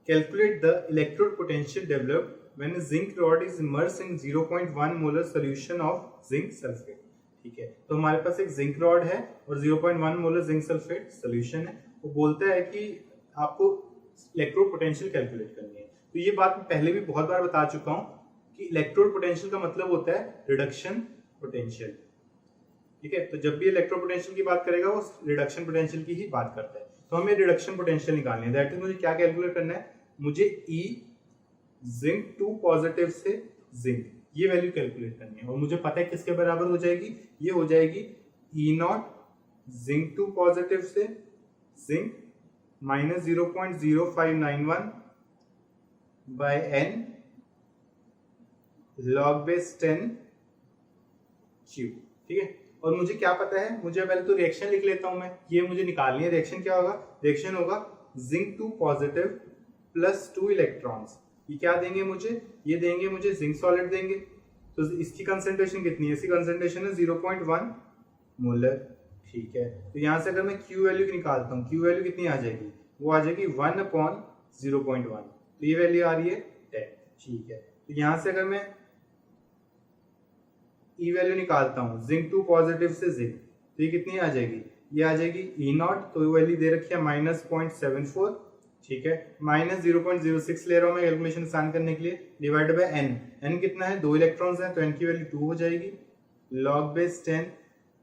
calculate the electrode potential developed when a zinc rod is immersed in 0.1 molar solution of zinc sulphate, ठीक है। तो हमारे पास एक जिंक रॉड है और 0.1 मोलर जिंक सल्फेट सॉल्यूशन है। वो बोलता है कि आपको इलेक्ट्रोड पोटेंशियल कैलकुलेट करनी है। तो ये बात मैं पहले भी बहुत बार बता चुका हूं कि इलेक्ट्रोड पोटेंशियल का मतलब होता है रिडक्शन पोटेंशियल, ठीक है। तो जब भी इलेक्ट्रोड पोटेंशियल की बात करेगा वो रिडक्शन पोटेंशियल की ही बात करता है। तो हमें रिडक्शन पोटेंशियल निकालनी है। दैट इज मुझे क्या कैलकुलेट करना है, मुझे ई जिंक 2 पॉजिटिव से जिंक ये वैल्यू कैलकुलेट करनी है और मुझे पता है किसके बराबर हो जाएगी, ये हो जाएगी ई नॉट जिंक 2 पॉजिटिव से zinc minus 0.0591 by N log base 10 Q, ठीक है। और मुझे क्या पता है, मुझे पहले तो रिएक्शन लिख लेता हूं मैं, ये मुझे निकालनी है। रिएक्शन क्या होगा, रिएक्शन होगा जिंक 2 पॉजिटिव प्लस 2 इलेक्ट्रॉन्स। ये क्या देंगे मुझे, ये देंगे मुझे जिंक सॉलिड देंगे। तो इसकी कंसंट्रेशन कितनी है, इसकी कंसंट्रेशन है 0.1 मोलर, ठीक है। तो यहां से अगर मैं क्यू वैल्यू निकालता हूँ, क्यू वैल्यू कितनी आ जाएगी, वो आ जाएगी 1/0.1। तो ये वैल्यू आ रही है 10, ठीक है। तो यहां से अगर मैं ई वैल्यू निकालता हूँ जिंक 2 पॉजिटिव से जिंक, तो ये कितनी आ जाएगी, ये आ जाएगी ई नॉट, तो वैल्यू दे रखी है -0.74, ठीक है। -0.06 ले रहा हूँ मैं कैलकुलेशन आसान करने के लिए, डिवाइड बाय एन। एन कितना है, 2 इलेक्ट्रॉन्स हैं तो एन की वैल्यू 2 हो जाएगी, लॉग बेस 10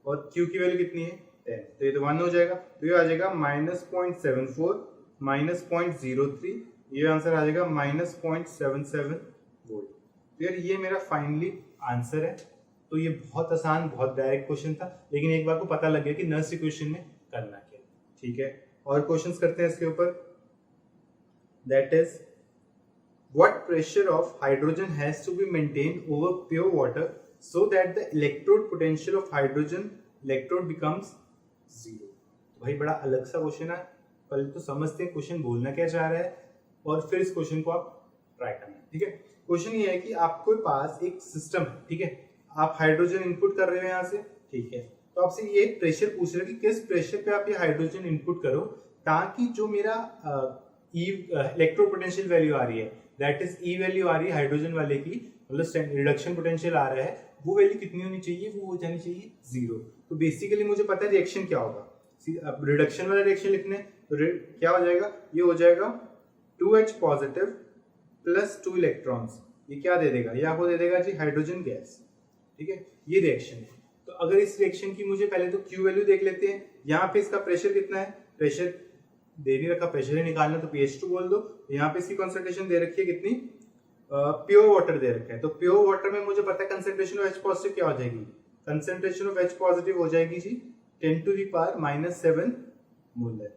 और क्यू की वैल्यू कितनी है 10, तो ये तो 1 हो जाएगा। तो ये आ जाएगा -0.74 -0.03, ये आंसर आ जाएगा -0.77 वोल्ट। तो यार ये मेरा फाइनली आंसर है। तो ये बहुत आसान, बहुत डायरेक्ट क्वेश्चन था, लेकिन एक बार को पता लग गया कि नर्सरी क्वेश्चन में करना क्या, ठीक है। और क्वेश्चंस करते हैं इसके ऊपर। That is what pressure of hydrogen has to be maintain over pure water so that the electrode potential of hydrogen electrode becomes 0। तो भाई बड़ा अलग सा क्वेश्चन है, पहले तो समझते हैं क्वेश्चन बोलना क्या चाह रहा है और फिर इस क्वेश्चन को आप ट्राई करना, ठीक है। क्वेश्चन ये है कि आपके पास एक सिस्टम है, ठीक है, आप हाइड्रोजन इनपुट कर रहे हो यहाँ से, ठीक है। तो आपसे ये प्रेशर पूछ रहे हैं कि किस प्रेशर पे आप ये हाइड्रोजन इनपुट करो ताकि जो मेरा इलेक्ट्रोड पोटेंशियल वैल्यू आ रही है, दैट इज ई वैल्यू आ रही है हाइड्रोजन वाले की, मतलब रिडक्शन पोटेंशियल आ रहा है, वो वैल्यू कितनी होनी चाहिए, वो हो जानी चाहिए 0। तो बेसिकली मुझे पता है रिएक्शन क्या होगा, अब रिडक्शन वाला रिएक्शन लिखने, तो क्या हो जाएगा, ये हो जाएगा 2H पॉजिटिव प्लस 2 इलेक्ट्रॉन्स। ये क्या दे देगा, ये आपको दे देगा जी हाइड्रोजन गैस, ठीक है। ये रिएक्शन है। तो अगर इस रिएक्शन की मुझे पहले तो क्यू वैल्यू देख लेते हैं। यहाँ पे इसका प्रेशर कितना है, प्रेशर दे नहीं रखा, प्रेशर ही निकालना तो pH2 बोल दो। यहाँ पे इसकी कंसंट्रेशन दे रखी है कितनी, प्योर वाटर दे रखा है। तो प्योर वाटर में मुझे पता है कंसंट्रेशन ऑफ H पॉजिटिव क्या हो जाएगी, कंसंट्रेशन ऑफ H पॉजिटिव हो जाएगी जी 10⁻⁻7 मोलर,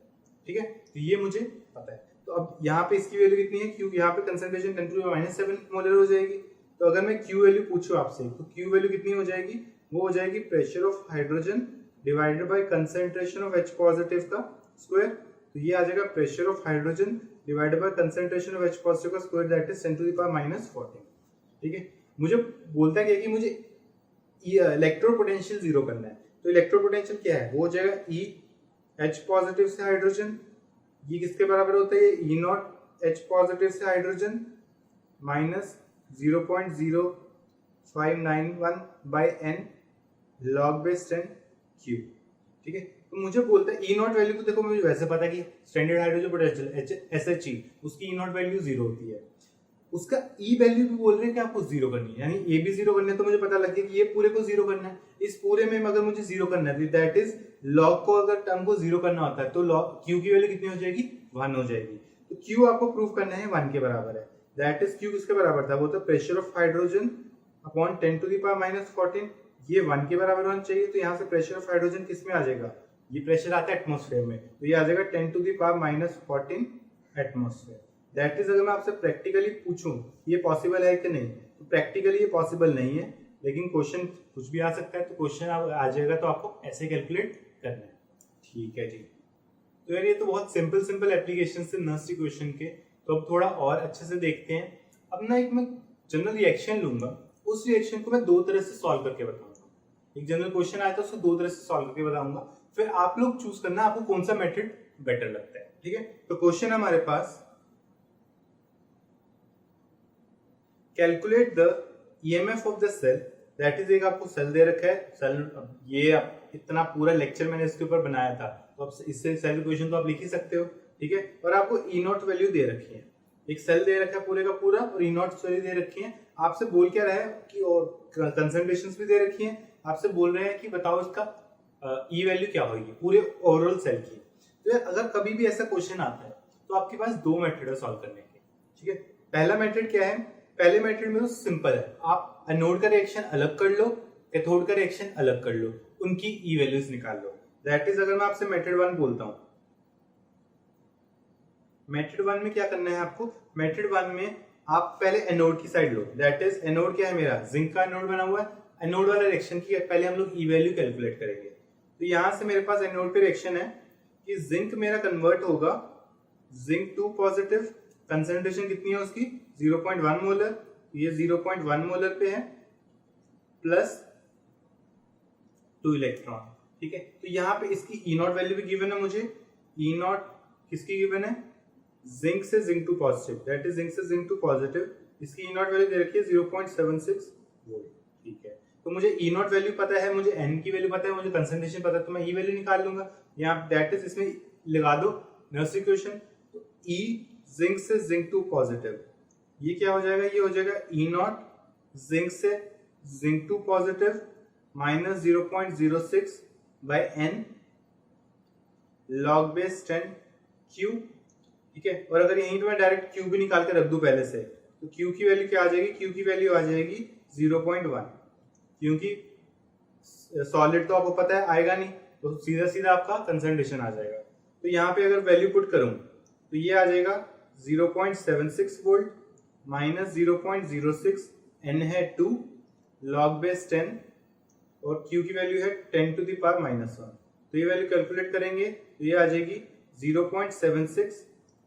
ठीक है। तो ये मुझे पता है। तो अब यहाँ पे इसकी वैल्यू कितनी है, क्यू, यहाँ पे कंसंट्रेशन 10⁻⁻7 मोलर हो जाएगी। तो अगर मैं क्यू वैल्यू पूछूं आपसे, तो क्यू वैल्यू कितनी हो जाएगी, वो हो जाएगी pressure of hydrogen divided by concentration of H positive का स्क्वायर। तो ये आ जाएगा pressure of hydrogen divided by concentration of H positive का स्क्वायर, दैट इज 10⁻⁻14, ठीक है। मुझे बोलता है कि मुझे इलेक्ट्रोड पोटेंशियल 0 करना है। तो इलेक्ट्रोड पोटेंशियल क्या है, वो हो जाएगा ई H पॉजिटिव से हाइड्रोजन, ये किसके बराबर होता है, ई नॉट H पॉजिटिव से hydrogen minus 0.0591 by N log base 10 Q, ठीक है। तो मुझे बोलता है ई नॉट वैल्यू, तो देखो मुझे वैसे पता है कि स्टैंडर्ड हाइड्रोजन पोटेंशियल SHE, उसकी ई नॉट वैल्यू 0 होती है। उसका ई वैल्यू भी बोल रहे हैं कि आपको 0 करनी है, यानी ए भी 0 करना है। तो मुझे पता लग गया कि ये पूरे को 0 करना है। इस पूरे में अगर मुझे 0 करना है, दैट इज लॉग को अगर टर्म को 0 करना होता है तो लॉग क्यू की वैल्यू कितनी हो जाएगी, 1 हो जाएगी। तो क्यू आपको प्रूव करना है 1 के बराबर है, दैट इज क्यू किसके बराबर था, वो था प्रेशर ऑफ हाइड्रोजन अपॉन 10⁻⁻14, ये 1 के बराबर होना चाहिए। तो यहाँ से प्रेशर ऑफ हाइड्रोजन किस में आ जाएगा, ये प्रेशर आता है एटमॉस्फेयर में, तो ये आ जाएगा 10⁻⁻14 एटमॉस्फेयर। दैट इज अगर मैं आपसे प्रैक्टिकली पूछूं ये पॉसिबल है कि नहीं, तो प्रैक्टिकली ये पॉसिबल नहीं है, लेकिन क्वेश्चन कुछ भी आ सकता है। तो क्वेश्चन आ जाएगा तो आपको ऐसे कैलकुलेट करना है, ठीक है जी। तो यार ये तो बहुत सिंपल एप्लीकेशन से नर्सरी क्वेश्चन के। तो अब थोड़ा और अच्छे से देखते हैं। अब ना एक मैं जनरल रिएक्शन लूंगा, उस रिएक्शन को मैं दो तरह से सॉल्व करके बताऊंगा। एक जनरल क्वेश्चन आया था, उसको दो तरह से सॉल्व करके बताऊंगा, फिर आप लोग चूज करना आपको कौन सा मेथड बेटर लगता है। ठीक है, तो क्वेश्चन है हमारे पास, calculate the EMF of the cell, that is एक आपको सेल दे रखा है, सेल ये इतना पूरा लेक्चर मैंने इसके ऊपर बनाया था, तो अब इससे सेल इक्वेशन तो आप लिख ही सकते हो। ठीक है, और आपको ई नॉट वैल्यू दे रखी है, एक सेल दे रखा है पूरे का पूरा और ई नॉट वैल्यू दे रखी है। आपसे बोल क्या रहा है कि और कंसंट्रेशंस भी दे रखी है, आपसे बोल रहे हैं कि बताओ इसका ई वैल्यू क्या होगी पूरे ओवरऑल सेल की। तो यार अगर कभी भी ऐसा क्वेश्चन आता है तो आपके पास दो मेथड है सॉल्व करने के। ठीक है, पहला मेथड क्या है, पहले मेथड में तो सिंपल है, आप एनोड का रिएक्शन अलग कर लो, कैथोड का रिएक्शन अलग कर लो, उनकी ई वैल्यूज निकाल लो। दैट इज अगर मैं आपसे मेथड 1 बोलता हूं, मेथड 1 में क्या करना है आपको, मेथड 1 में आप पहले एनोड की side low, that is anode क्या है मेरा, जिंक का एनोड बना हुआ है, एनोड वाला रिएक्शन की पहले हम लोग ई वैल्यू कैलकुलेट करेंगे। तो यहां से मेरे पास एनोड पे रिएक्शन है कि जिंक मेरा कन्वर्ट होगा जिंक टू पॉजिटिव, कंसंट्रेशन कितनी है उसकी 0.1 मोलर, ये 0.1 मोलर पे है, प्लस 2 इलेक्ट्रॉन। ठीक है, तो यहाँ पे इसकी ई नॉट वैल्यू भी गिवन है मुझे, ई नॉट किसकी गिवन है, जिंक से zinc two positive, that is zinc से जिंक टू पॉजिटिव, इसकी ई नॉट वैल्यू दे रखी है 0.76 वोल्ट। ठीक है, तो मुझे ई नॉट वैल्यू पता है, मुझे एन की वैल्यू पता है, मुझे कंसंट्रेशन पता है, तो मैं ई वैल्यू निकाल लूंगा। यहाँ दैट इज इसमें लगा दो नर्सरी इक्वेशन, तो ई जिंक से जिंक टू पॉजिटिव, ये क्या हो जाएगा, ये हो जाएगा ई नॉट जिंक से zinc two positive minus 0.06 by N log base 10 Q. ठीक है, और अगर यहीं पे मैं डायरेक्ट क्यू भी निकाल के रख दूं पहले से, तो क्यू की वैल्यू क्या आ जाएगी, क्यू की वैल्यू आ जाएगी 0.1, क्योंकि सॉलिड तो आपको पता है आएगा नहीं, तो सीधा सीधा आपका कंसंट्रेशन आ जाएगा। तो यहाँ पे अगर वैल्यू पुट करूं तो ये आ जाएगा 0.76 वोल्ट माइनस 0.06, एन है 2 लॉग बेस 10 और क्यू की वैल्यू है 10 टू द पावर -1। तो ये वैल्यू कैलकुलेट करेंगे तो ये आ जाएगी 0.76,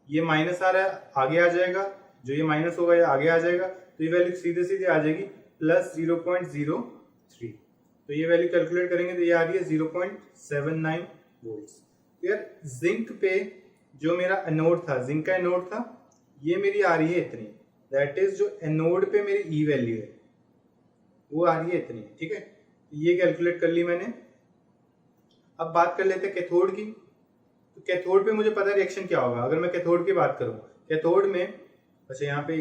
ये माइनस आ रहा है आगे आ जाएगा, जो ये माइनस होगा ये आगे आ जाएगा, तो ये वैल्यू सीधे सीधे आ जाएगी प्लस 0.03। तो ये वैल्यू कैलकुलेट करेंगे तो ये आ रही है 0.79 वोल्ट। तो यार जिंक पे जो मेरा एनोड था, जिंक का एनोड था, ये मेरी आ रही है इतनी, दैट इज जो एनोड पे मेरी ई वैल्यू है वो आ रही है इतनी। ठीक है, ये कैलकुलेट कर ली मैंने। अब बात कर लेते हैं कैथोड की। तो कैथोड पे मुझे पता है रिएक्शन क्या होगा। अगर मैं कैथोड की बात करूं, कैथोड में अच्छा यहाँ पे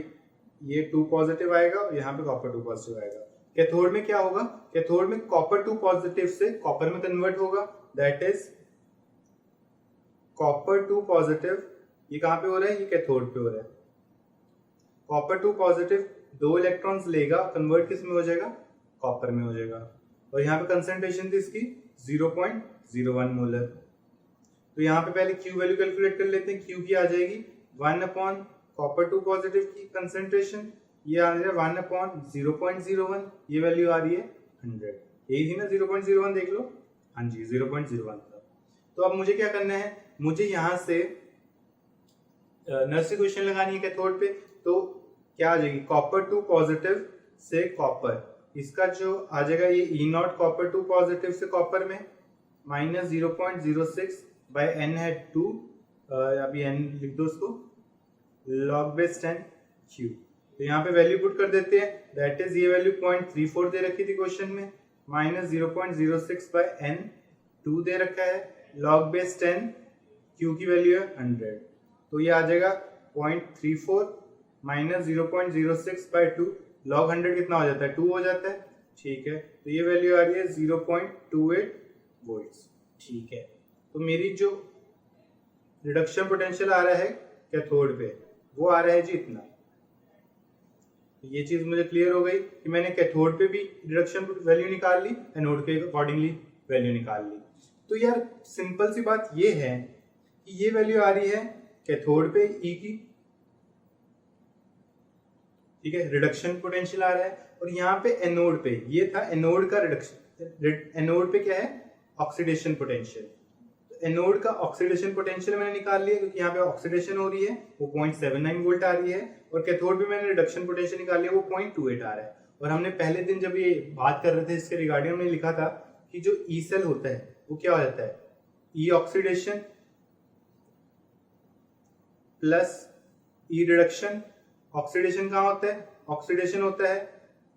ये 2 पॉजिटिव आएगा और यहाँ पे कॉपर 2 पॉजिटिव आएगा। कैथोड में क्या होगा, कैथोड में कॉपर 2 पॉजिटिव से कॉपर में कन्वर्ट होगा, दैट इज कॉपर 2 पॉजिटिव, ये कहां पे हो रहा है, ये कैथोड पे हो रहा है। कॉपर 2 पॉजिटिव 2 इलेक्ट्रॉन्स लेगा, कन्वर्ट किस में हो जाएगा, कॉपर में हो जाएगा, और यहाँ पे कंसंट्रेशन थी इसकी 0.01 मोलर। तो यहाँ पे पहले Q वैल्यू कैलकुलेट कर लेते हैं। Q की आ जाएगी 1 अपॉन कॉपर 2 पॉजिटिव की कंसंट्रेशन, ये आ रहा है 1 अपॉन 0.01, ये वैल्यू आ रही है 100, यही थी ना 0.01, देख लो, हाँ जी 0.01 था। तो अब मुझे क्या करना है, मुझे यहाँ से नर्सरी क्वेश्चन लगानी है कैथोड पे, तो क्या आ जाएगी, कॉपर 2 पॉजिटिव से कॉपर, इसका जो आ जाएगा ये ई नॉट कॉपर 2 पॉजिटिव से कॉपर में माइनस 0.06 बाय एन है 2, अभी एन लिख दो उसको, लॉग बेस 10 क्यू। तो यहाँ पे वैल्यू पुट कर देते हैं, दैट इज ये वैल्यू 0.34 दे रखी थी क्वेश्चन में, माइनस 0.06 बाय एन 2 दे रखा है, लॉग बेस 10 क्यू की वैल्यू है 100, तो ये आ जाएगा 0.34 माइनस 0.06 बाय 2, लॉग 100 कितना हो जाता है, 2 हो जाता है। ठीक है, तो ये वैल्यू आ रही है 0.28 वोल्ट। ठीक है, तो मेरी जो रिडक्शन पोटेंशियल आ रहा है कैथोड पे वो आ रहा है जी इतना। ये चीज मुझे क्लियर हो गई कि मैंने कैथोड पे भी रिडक्शन वैल्यू निकाल ली, एनोड के अकॉर्डिंगली वैल्यू निकाल ली। तो यार सिंपल सी बात ये है कि ये वैल्यू आ रही है कैथोड पे ई की, ठीक है, रिडक्शन पोटेंशियल आ रहा है, और यहाँ पे एनोड पे ये था एनोड का रिडक्शन, एनोड पे क्या है ऑक्सीडेशन पोटेंशियल। एनोड का ऑक्सीडेशन पोटेंशियल मैंने निकाल लिया क्योंकि यहाँ पे ऑक्सीडेशन हो रही है, वो 0.79 वोल्ट आ रही है, और कैथोड भी मैंने रिडक्शन पोटेंशियल निकाल लिया, वो 0.28 आ रहा है। और हमने पहले दिन जब ये बात कर रहे थे इसके रिगार्डिंग, हमने लिखा था कि जो ई सेल होता है वो क्या हो जाता है, ई ऑक्सीडेशन प्लस ई रिडक्शन। ऑक्सीडेशन कहाँ होता है, ऑक्सीडेशन होता है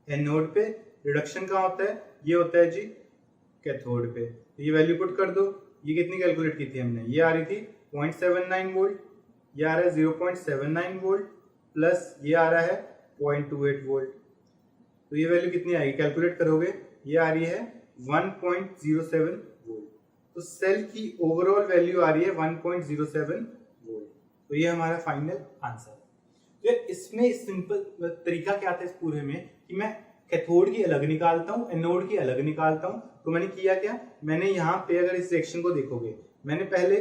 एनोड पे, रिडक्शन कहाँ होता है, ये होता है जी कैथोड पे। तो ये वैल्यू पुट कर दो, ये कितनी कैलकुलेट की थी हमने, ये आ रही थी 0.79 वोल्ट, ये आ रहा है 0.79 वोल्ट प्लस ये आ रहा है 0.28 वोल्ट। तो ये वैल्यू कितनी आएगी, कैलकुलेट करोगे, ये आ रही है 1.07 वोल्ट। तो सेल की ओवरऑल वैल्यू आ रही है 1.07 वोल्ट। तो ये हमारा फाइनल आंसर है। तो इसमें सिंपल तरीका क्या था इस पूरे में कि मैं कैथोड की अलग निकालता हूँ, एनोड की अलग निकालता हूँ। तो मैंने किया क्या, मैंने यहाँ पे अगर इस रिएक्शन को देखोगे, मैंने पहले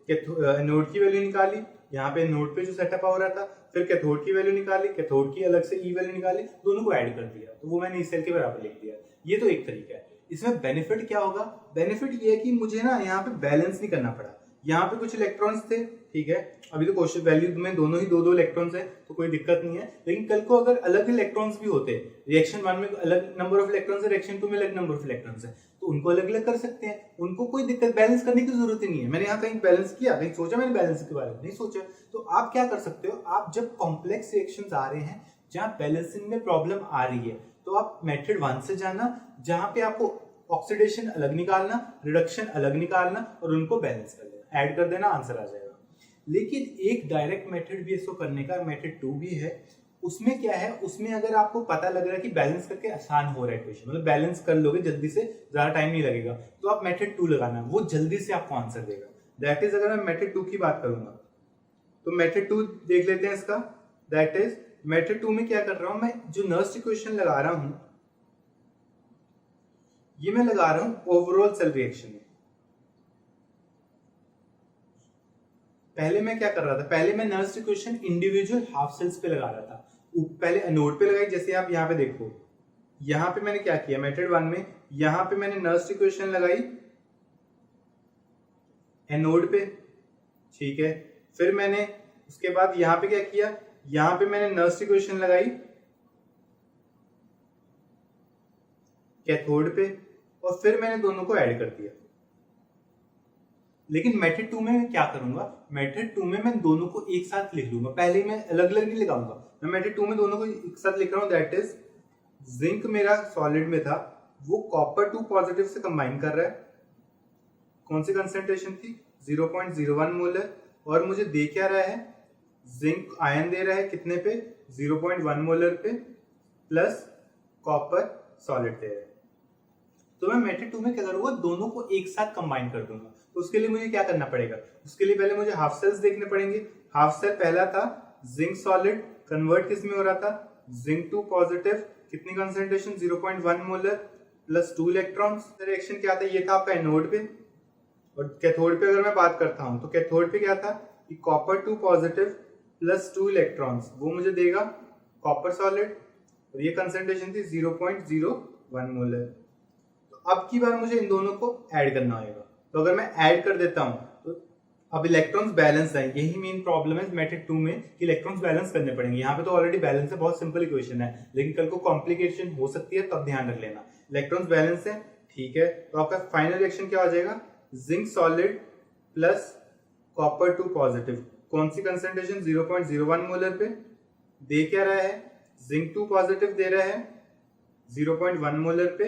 एनोड की वैल्यू निकाली, यहाँ पे एनोड पे जो सेटअप हो रहा था, फिर कैथोड की वैल्यू निकाली, कैथोड की अलग से ई वैल्यू निकाली, दोनों को ऐड कर दिया, तो वो मैंने इस सेल के बराबर लिख दिया। ये तो एक तरीका है। इसमें बेनिफिट क्या होगा, बेनिफिट ये है कि मुझे ना यहाँ पे बैलेंस नहीं करना पड़ा। यहाँ पे कुछ इलेक्ट्रॉन्स थे, ठीक है, अभी तो क्वेश्चन वैल्यू में दोनों ही दो इलेक्ट्रॉन्स है, तो कोई दिक्कत नहीं है। लेकिन कल को अगर अलग इलेक्ट्रॉन्स भी होते, रिएक्शन 1 में अलग नंबर ऑफ इलेक्ट्रॉन्स है, रिएक्शन 2 में अलग नंबर ऑफ इलेक्ट्रॉन्स है, तो उनको अलग अलग कर सकते हैं, उनको कोई दिक्कत, बैलेंस करने की जरूरत ही नहीं है। मैंने यहाँ कहीं बैलेंस किया, कहीं सोचा मैंने बैलेंस के बारे में, नहीं सोचा। तो आप क्या कर सकते हो, आप जब कॉम्प्लेक्स रिएक्शंस आ रहे हैं जहां बैलेंसिंग में प्रॉब्लम आ रही है, तो आप मेथड 1 से जाना, जहां पे आपको ऑक्सीडेशन अलग निकालना, रिडक्शन अलग निकालना और उनको बैलेंस कर देना, ऐड कर देना, आंसर आ जाएगा। लेकिन एक डायरेक्ट मेथड भी इसको करने का, मेथड 2 भी है। उसमें क्या है, उसमें अगर आपको पता लग रहा है कि बैलेंस करके आसान हो रहा है इक्वेशन, मतलब बैलेंस कर लोगे जल्दी से, ज्यादा टाइम नहीं लगेगा, तो आप मेथड 2 लगाना, वो जल्दी से आपको आंसर देगा। दैट इज, अगर मैं मेथड 2 की बात करूंगा तो मेथड 2 देख लेते हैं इसका। दैट इज मेथड 2 में क्या कर रहा हूं मैं, जो नर्स्ट इक्वेशन लगा रहा हूं, ये मैं लगा रहा हूं ओवरऑल सेल रिएक्शन में। पहले मैं क्या कर रहा था, पहले मैं Nernst equation individual half cells पे लगा रहा था। पहले एनोड पे लगाई, जैसे आप यहाँ पे देखो, यहाँ पे मैंने क्या किया मेथड 1 में, यहाँ पे मैंने नर्स्ट इक्वेशन लगाई एनोड पे, ठीक है। फिर मैंने उसके बाद यहाँ पे क्या किया, यहाँ पे मैंने नर्स्ट इक्वेशन लगाई कैथोड पे, और फिर मैंने दोनों को ऐड कर दिया। लेकिन मेथड 2 में मैं क्या करूंगा, मेथड 2 में मैं दोनों को एक साथ लिख लूंगा, पहले मैं अलग अलग नहीं लगाऊंगा। मैं मेथड 2 में दोनों को एक साथ लिख रहा हूं। दैट इज, जिंक मेरा सॉलिड में था, वो कॉपर 2 पॉजिटिव से कंबाइन कर रहा है। कौन सी कंसेंट्रेशन थी, 0.01 मोलर, और मुझे दे क्या रहा है, जिंक आयन दे रहा है कितने पे, 0.1 मोलर पे, प्लस कॉपर सॉलिड दे रहा है। तो मैं मेथड 2 में क्या करूंगा, दोनों को एक साथ कंबाइन कर दूंगा। तो उसके लिए मुझे क्या करना पड़ेगा, उसके लिए पहले मुझे हाफ सेल्स देखने पड़ेंगे। हाफ सेल पहला था जिंक सॉलिड, कन्वर्ट किस में हो रहा था, जिंक 2 पॉजिटिव, कितनी concentration, 0.1 molar plus 2 electrons. Reaction क्या था, ये था आपका एनोड पे। और कैथोड पे अगर मैं बात करता हूं, तो कैथोड पे क्या था कि कॉपर 2 पॉजिटिव प्लस 2 इलेक्ट्रॉन्स, वो मुझे देगा कॉपर सॉलिड, और ये कंसेंट्रेशन थी 0.01 मोलर। तो अब की बार मुझे इन दोनों को ऐड करना होगा। तो अगर मैं ऐड कर देता हूं, तो अब इलेक्ट्रॉन्स बैलेंस है, यही मेन प्रॉब्लम है मेथड 2 में कि इलेक्ट्रॉन्स बैलेंस करने पड़ेंगे। यहाँ पे तो ऑलरेडी बैलेंस है, बहुत सिंपल इक्वेशन है, लेकिन कल को कॉम्प्लिकेशन हो सकती है, तब ध्यान रख लेना। इलेक्ट्रॉन्स बैलेंस है, ठीक है, तो आपका फाइनल रिएक्शन क्या हो जाएगा, zinc solid plus copper 2 positive, कौन सी कंसेंट्रेशन, 0.01 मोलर पे, दे क्या रहा है, जिंक 2 पॉजिटिव दे रहा है 0.1 मोलर पे,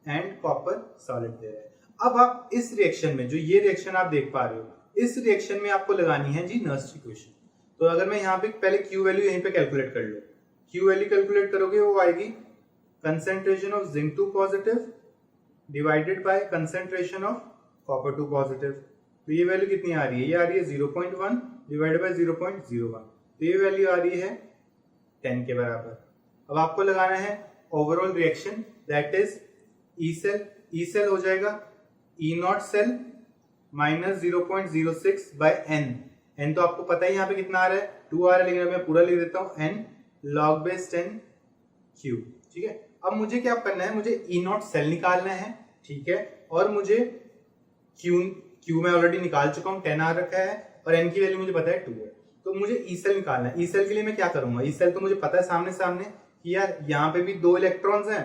एंड कॉपर सॉलिड दे रहा है। अब आप इस रिएक्शन में, जो ये रिएक्शन आप देख पा रहे हो, इस रिएक्शन में आपको लगानी है जी नर्स्ट इक्वेशन। तो अगर मैं यहाँ पे पहले क्यू वैल्यू यहीं पे कैलकुलेट कर लो, क्यू वैल्यू कैलकुलेट करोगे, वो आएगी concentration of zinc 2 positive divided by concentration of copper 2 positive. तो ये वैल्यू कितनी आ रही है, ये आ रही है 0.1 डिवाइडेड बाय 0.01, तो ये वैल्यू आ रही है 10 के बराबर। अब आपको लगाना है overall reaction, that is E cell, E cell हो जाएगा E naught cell minus 0.06 by n. N तो आपको पता ही यहाँ पे कितना आ रहा है, 2 आ रहा है, लेकिन मैं पूरा लिख देता हूँ, एन लॉग बेस 10 क्यू, ठीक है। अब मुझे क्या करना है, मुझे ई नॉट सेल निकालना है, ठीक है, और मुझे Q मैं ऑलरेडी निकाल चुका हूँ, 10 आ रखा है और N की वैल्यू मुझे पता है 2 है। तो मुझे ई सेल निकालना है। ई सेल के लिए मैं क्या करूंगा, ई सेल तो मुझे पता है सामने सामने कि यार यहाँ पे भी 2 इलेक्ट्रॉन्स हैं,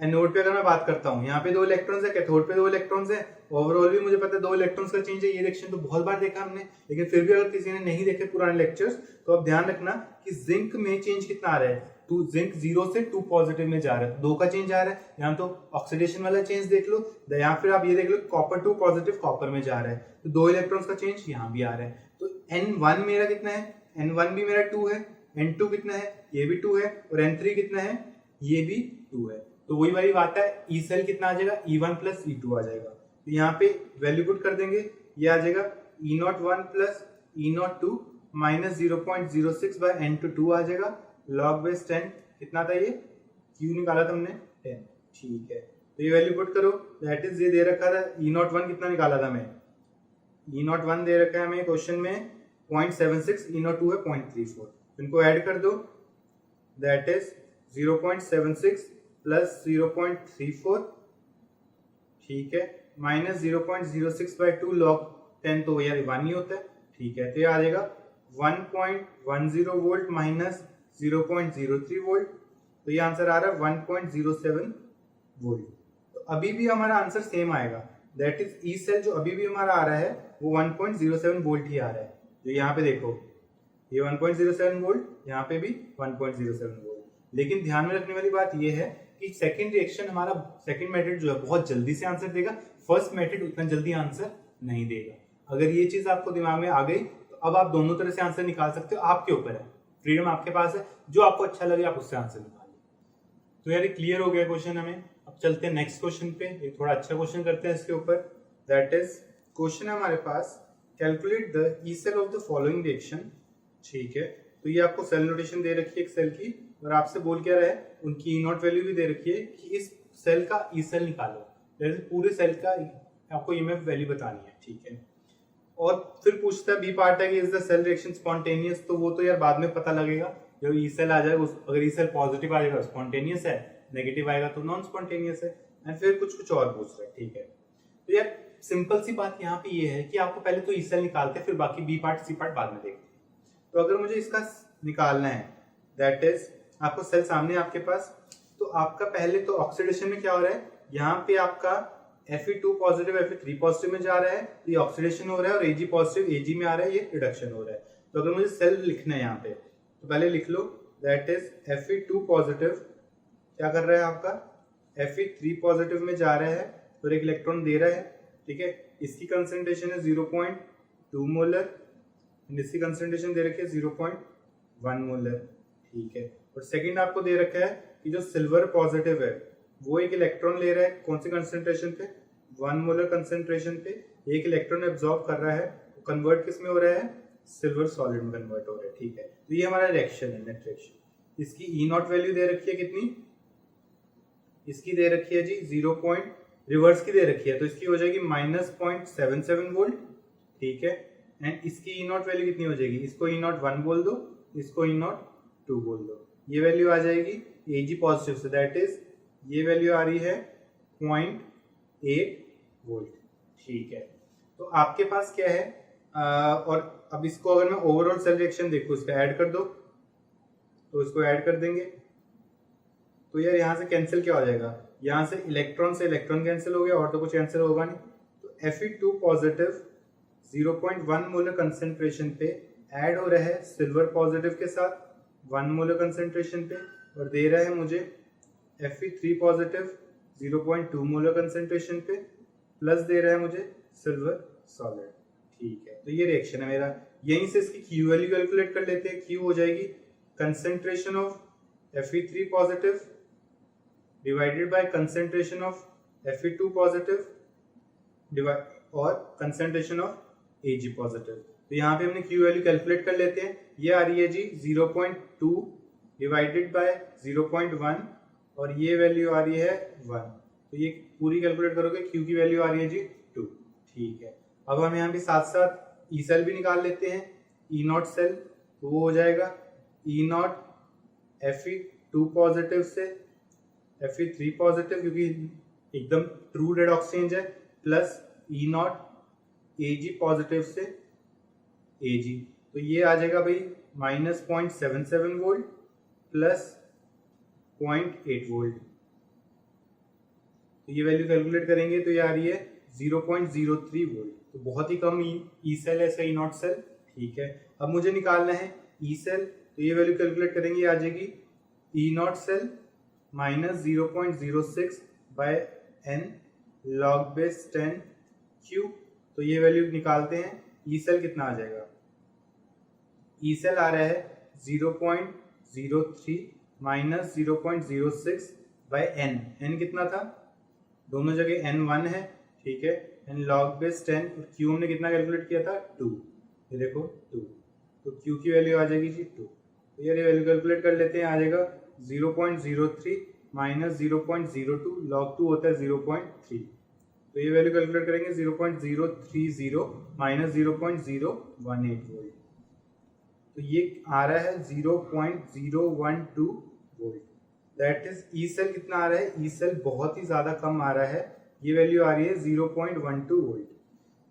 एनोड पे अगर मैं बात करता हूँ यहाँ पे 2 इलेक्ट्रॉन्स है, कैथोड पे 2 इलेक्ट्रॉन्स है, ओवरऑल भी मुझे पता है 2 इलेक्ट्रॉन्स का चेंज है। ये रिएक्शन तो बहुत बार देखा हमने, लेकिन फिर भी अगर किसी ने नहीं देखे पुराने लेक्चर्स तो अब ध्यान रखना कि जिंक में चेंज कितना आ रहा है, जिंक 0 से 2 पॉजिटिव में जा रहा है, 2 का चेंज आ रहा है। यहाँ तो ऑक्सीडेशन वाला चेंज देख लो, या फिर आप ये देख लो कॉपर 2 पॉजिटिव कॉपर में जा रहा है, तो 2 इलेक्ट्रॉन्स का चेंज यहाँ भी आ रहा है। तो N1 मेरा कितना है, N1 भी मेरा 2 है, N2 कितना है, ये भी 2 है, और N3 कितना है, ये भी 2 है। तो वही वाली बात है, ई सेल कितना आ जाएगा, E1 प्लस E2 आ जाएगा। तो यहाँ पे वैल्यू पुट कर देंगे, ये आ जाएगा E01 plus E02 minus 0.06 bye N2 आ जाएगा, लॉग बेस 10 कितना था, ये Q निकाला था हमने 10, ठीक है। तो ये वैल्यू पुट करो, दैट इज ये दे रखा था E01 कितना निकाला था मैं, E01 दे रखा है हमें क्वेश्चन में 0.76, E02 है 0.34, इनको ऐड कर दो, दैट इज 0.76 प्लस 0.34, ठीक है, माइनस 0.06 बाय 2 लॉग 10, तो यार 1 ही होता है, ठीक है। तो ये आ जाएगा 1.10 वोल्ट माइनस 0.03 वोल्ट, तो ये आंसर आ रहा है 1.07 वोल्ट। तो अभी भी हमारा आंसर सेम आएगा, दैट इज ई सेल जो अभी भी हमारा आ रहा है वो 1.07 वोल्ट ही आ रहा है। जो यहाँ पे देखो ये 1.07 वोल्ट, यहाँ पे भी 1.07 वोल्ट। लेकिन ध्यान में रखने वाली बात ये है कि सेकंड रिएक्शन हमारा, सेकंड मेथड जो है बहुत जल्दी से आंसर देगा, फर्स्ट मेथड उतना जल्दी आंसर नहीं देगा। अगर ये चीज आपको दिमाग में आ गई तो अब आप दोनों तरह से आंसर निकाल सकते हो, आपके ऊपर है, फ्रीडम आपके पास है, जो आपको अच्छा लगे आप उससे आंसर निकालिए। तो यार क्लियर हो गया क्वेश्चन हमें। अब चलते हैं नेक्स्ट क्वेश्चन पे, एक थोड़ा अच्छा क्वेश्चन करते हैं इसके ऊपर। दैट इज क्वेश्चन है हमारे पास, calculate the E cell of the following reaction, ठीक है। तो ये आपको सेल नोटेशन दे रखी है एक सेल की, और आपसे बोल क्या रहा है, उनकी ई नॉट वैल्यू भी दे रखी है कि इस सेल का ई सेल निकालो, जैसे पूरे सेल का आपको ईएमएफ वैल्यू बतानी है, ठीक है। और फिर पूछता है बी पार्ट है कि is the cell reaction spontaneous, तो वो तो यार बाद में पता लगेगा, जब ई सेल आ जाएगा अगर ई सेल पॉजिटिव आ जाएगा स्पॉन्टेनियस है, नेगेटिव आएगा तो नॉन स्पॉन्टेनियस है, एंड फिर कुछ और पूछ रहा है, ठीक है। तो यार सिंपल सी बात यहाँ पे ये है कि आपको पहले तो ई सेल निकालते हैं, फिर बाकी बी पार्ट सी पार्ट बाद में देखते हैं। तो अगर मुझे इसका निकालना है, दैट इज आपको सेल सामने आपके पास, तो आपका पहले तो ऑक्सीडेशन में क्या हो रहा है, यहाँ पे आपका Fe2 पॉजिटिव Fe3 पॉजिटिव में जा रहा है, ये ऑक्सीडेशन हो रहा है, और Ag पॉजिटिव Ag में आ रहा है, ये रिडक्शन हो रहा है। तो अगर मुझे सेल लिखना है यहाँ पे, तो पहले लिख लो, दैट इज Fe2 पॉजिटिव क्या कर रहा है आपका, Fe3 पॉजिटिव में जा रहा है और एक इलेक्ट्रॉन दे रहा है, ठीक है। इसकी कंसंट्रेशन है 0.2 मोलर, इसकी कंसंट्रेशन दे रखी है 0.1 मोलर, ठीक है। और सेकंड आपको दे रखा है कि जो सिल्वर पॉजिटिव है वो एक इलेक्ट्रॉन ले रहा है, कौन सी कंसंट्रेशन पे, 1 मोलर कंसंट्रेशन पे, एक इलेक्ट्रॉन एब्जॉर्ब कर रहा है, कन्वर्ट किस में हो रहा है, सिल्वर सॉलिड में कन्वर्ट हो रहा है, ठीक है। तो ये हमारा रिएक्शन है, नेट रिएक्शन। इसकी ई नॉट वैल्यू दे रखी है कितनी, इसकी दे रखी है जी 0. रिवर्स की दे रखी है, तो इसकी हो जाएगी -0.77 वोल्ट, ठीक है। एंड इसकी ई नॉट वैल्यू कितनी हो जाएगी, इसको ई नॉट 1 बोल दो, इसको ई नॉट 2 बोल दो, ये वैल्यू आ जाएगी Ag पॉजिटिव से, दैट इज ये वैल्यू आ रही है 0.8 वोल्ट, ठीक है। तो आपके पास क्या है, और अब इसको अगर मैं ओवरऑल सेल रिएक्शन देखूं, इसका ऐड कर दो, तो इसको ऐड कर देंगे, तो यार यहाँ से कैंसिल क्या हो जाएगा, यहाँ से इलेक्ट्रॉन कैंसिल हो गया, और तो कुछ कैंसिल होगा नहीं। तो Fe2 पॉजिटिव 0.1 मोलर कंसेंट्रेशन पे ऐड हो रहा है सिल्वर पॉजिटिव के साथ 1 मोलर कंसेंट्रेशन पे, और दे रहा है मुझे Fe3 पॉजिटिव 0.2 मोलर कंसेंट्रेशन पे, प्लस दे रहा है मुझे सिल्वर सॉलिड, ठीक है। तो ये रिएक्शन है मेरा, यहीं से इसकी Q वैल्यू कैलकुलेट कर लेते हैं। Q हो जाएगी concentration of Fe3 positive divided by concentration of Fe2 positive और कंसेंट्रेशन ऑफ Ag पॉजिटिव। तो यहाँ पे हमने Q वैल्यू कैलकुलेट कर लेते हैं, ये आ रही है जी 0.2 डिवाइडेड बाय 0.1, और ये वैल्यू आ रही है 1, तो ये पूरी कैलकुलेट करोगे, Q की वैल्यू आ रही है जी 2, ठीक है। अब हम यहाँ पे साथ साथ ई सेल भी निकाल लेते हैं, ई नॉट सेल, तो वो हो जाएगा ई नॉट Fe2 पॉजिटिव से Fe3 पॉजिटिव, क्योंकि एकदम ट्रू रेडॉक्स चेंज है, plus E not Ag positive से Ag, तो ये आ जाएगा भाई -0.77 वोल्ट प्लस 0.8 वोल्ट। तो ये वैल्यू कैलकुलेट करेंगे तो ये आ रही है 0.03 वोल्ट। तो बहुत ही कम ई सेल है इसका, ई नॉट सेल। ठीक है, अब मुझे निकालना है ई सेल, तो ये वैल्यू कैलकुलेट करेंगे, आ जाएगी E naught cell -0.06 by n log base 10 Q. तो ये वैल्यू निकालते हैं, ई सेल कितना आ जाएगा, ई सेल आ रहा है 0.03 माइनस 0.06 बाय n। n कितना था, दोनों जगह n 1 है। ठीक है, n log बेस 10 और q हमने कितना कैलकुलेट किया था 2। ये देखो 2, तो q की वैल्यू आ जाएगी जी 2। तो ये वैल्यू कैलकुलेट कर लेते हैं, आ जाएगा 0.03 माइनस 0.02 log 2 होता है 0.3। तो ये वैल्यू कैलकुलेट करेंगे 0.030 माइनस 0.018 वोल्ट। तो ये आ रहा है 0.012 volt. That is E cell कितना आ रहा है, ई सेल बहुत ही ज्यादा कम आ रहा है, ये वैल्यू आ रही है 0.12 वोल्ट।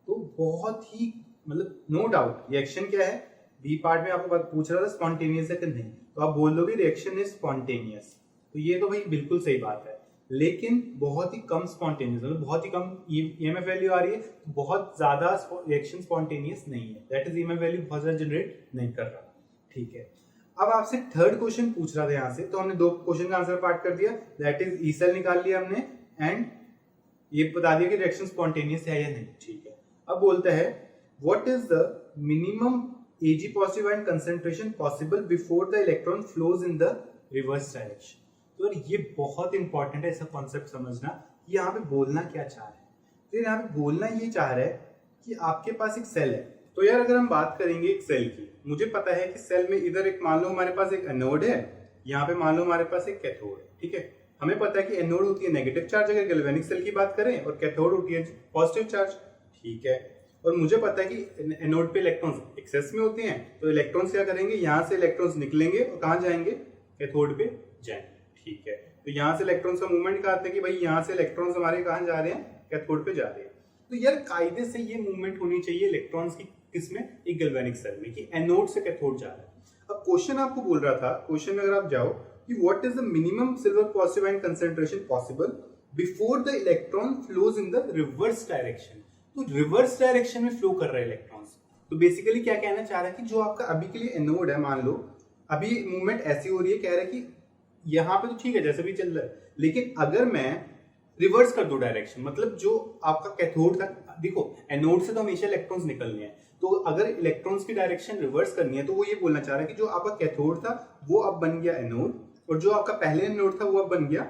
तो बहुत ही मतलब नो डाउट रिएक्शन क्या है, बी पार्ट में आपको पूछ रहा था स्पॉन्टेनियस है कि नहीं, तो आप बोल दोगे रिएक्शन इज स्पॉन्टेनियस। तो ये तो भाई बिल्कुल सही बात है, लेकिन बहुत ही कम स्पॉन्टेनियस, मतलब बहुत ही कम ईएमएफ वैल्यू आ रही है, तो बहुत ज्यादा रिएक्शन स्पॉन्टेनियस नहीं है। दैट इज ईएमएफ वैल्यू बहुत ज्यादा जनरेट नहीं कर रहा। ठीक है, अब आपसे थर्ड क्वेश्चन पूछ रहा था यहाँ से, तो हमने 2 क्वेश्चन का आंसर पार्ट कर दिया। दैट इज ई सेल निकाल लिया हमने एंड ये बता दिया कि रिएक्शन स्पॉन्टेनियस है या नहीं। ठीक है, अब बोलता है what is the minimum Ag positive ion concentration possible before the electron flows in the reverse direction। तो ये बहुत इंपॉर्टेंट है, इसका कॉन्सेप्ट समझना कि यहाँ पे बोलना क्या चाह रहा है। तो यहाँ पे बोलना ये चाह रहा है कि आपके पास एक सेल है। तो यार अगर हम बात करेंगे एक सेल की, मुझे पता है कि सेल में इधर एक मान लो हमारे पास एक एनोड है, यहाँ पे मान लो हमारे पास एक कैथोड है। ठीक है, हमें पता है कि एनोड होती है नेगेटिव चार्ज अगर गैल्वेनिक सेल की बात करें, और कैथोड होती है पॉजिटिव चार्ज। ठीक है, और मुझे पता है कि एनोड पे इलेक्ट्रॉन्स एक्सेस में होते हैं, तो इलेक्ट्रॉन्स क्या करेंगे, यहाँ से इलेक्ट्रॉन्स निकलेंगे और कहाँ जाएंगे, कैथोड पे जाएंगे। ठीक है, तो यहाँ से इलेक्ट्रॉन्स का मूवमेंट दिखाते हैं कि भाई यहाँ से इलेक्ट्रॉन्स हमारे कहाँ जा रहे हैं, कैथोड पे जा रहे हैं। तो यार कायदे से ये मूवमेंट होनी चाहिए इलेक्ट्रॉन्स की, किसमें, एक गैल्वेनिक सेल में, कि एनोड से कैथोड जा रहा है। अब क्वेश्चन आपको बोल रहा था, क्वेश्चन में अगर आप जाओ कि what is the minimum silver positive ion concentration possible before the electron flows in the reverse direction. तो रिवर्स डायरेक्शन में फ्लो कर रहे हैं इलेक्ट्रॉन्स। तो बेसिकली क्या कहना चाह रहा है कि जो आपका अभी के लिए एनोड है, मान लो अभी मूवमेंट ऐसी हो रही है, कह रहा है कि यहाँ पे तो ठीक है जैसे भी चल रहा है, लेकिन अगर मैं रिवर्स कर दो डायरेक्शन, मतलब जो आपका कैथोड था, देखो एनोड से तो हमेशा इलेक्ट्रॉन्स निकलने हैं, तो अगर इलेक्ट्रॉन्स की डायरेक्शन रिवर्स करनी है, तो वो ये बोलना चाह रहा है कि जो आपका कैथोड था वो अब बन गया एनोड, और जो आपका पहले एनोड था वो अब बन गया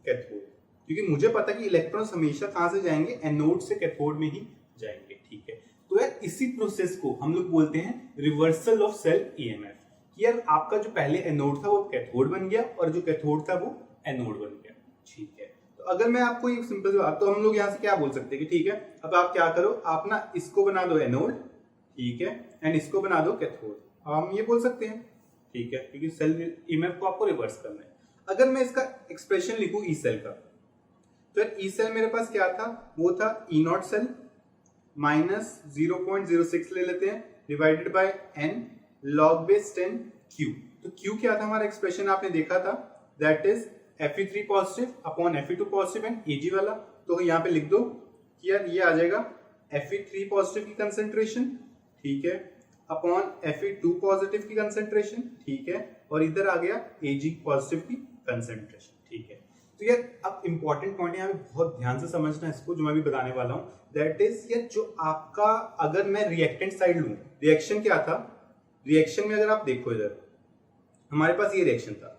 कैथोड। क्योंकि मुझे पता है कि इलेक्ट्रॉन्स हमेशा कहां से जाएंगे, एनोड से कैथोड में ही जाएंगे। ठीक है, तो यार इसी प्रोसेस को हम लोग बोलते हैं रिवर्सल ऑफ सेल ईएमएफ। यार आपका जो पहले एनोड था वो कैथोड बन गया, और जो कैथोड था वो एनोड बन गया। ठीक है, तो अगर मैं आपको एक सिंपल सी बात, तो हम लोग यहाँ से क्या बोल सकते हैं कि ठीक है, अब आप क्या करो, आप ना इसको बना दो एनोड, ठीक है, एंड इसको बना दो कैथोड। अब हम ये बोल सकते हैं, ठीक है, क्योंकि सेल ईएमएफ को आपको रिवर्स करना है। अगर मैं इसका एक्सप्रेशन लिखूं ई सेल का, तो ई सेल मेरे पास क्या था, वो था ई नॉट सेल माइनस 0.06 ले लेते हैं divided by n log base 10 q। तो q क्या था हमारा एक्सप्रेशन, आपने देखा था, that is Fe3 positive upon Fe2 positive and Ag वाला। तो यहाँ पे लिख दो कि यार ये आ जाएगा Fe3 पॉजिटिव की कंसेंट्रेशन, ठीक है, अपॉन Fe2 पॉजिटिव की कंसेंट्रेशन, ठीक है, और इधर आ गया Ag पॉजिटिव की कंसेंट्रेशन। ठीक है, तो यार अब इंपॉर्टेंट पॉइंट यहाँ पे बहुत ध्यान से समझना इसको, जो मैं भी बताने वाला हूँ। दैट इज यार जो आपका, अगर मैं रिएक्टेंट साइड लूं, रिएक्शन क्या था, रिएक्शन में अगर आप देखो इधर हमारे पास ये रिएक्शन था,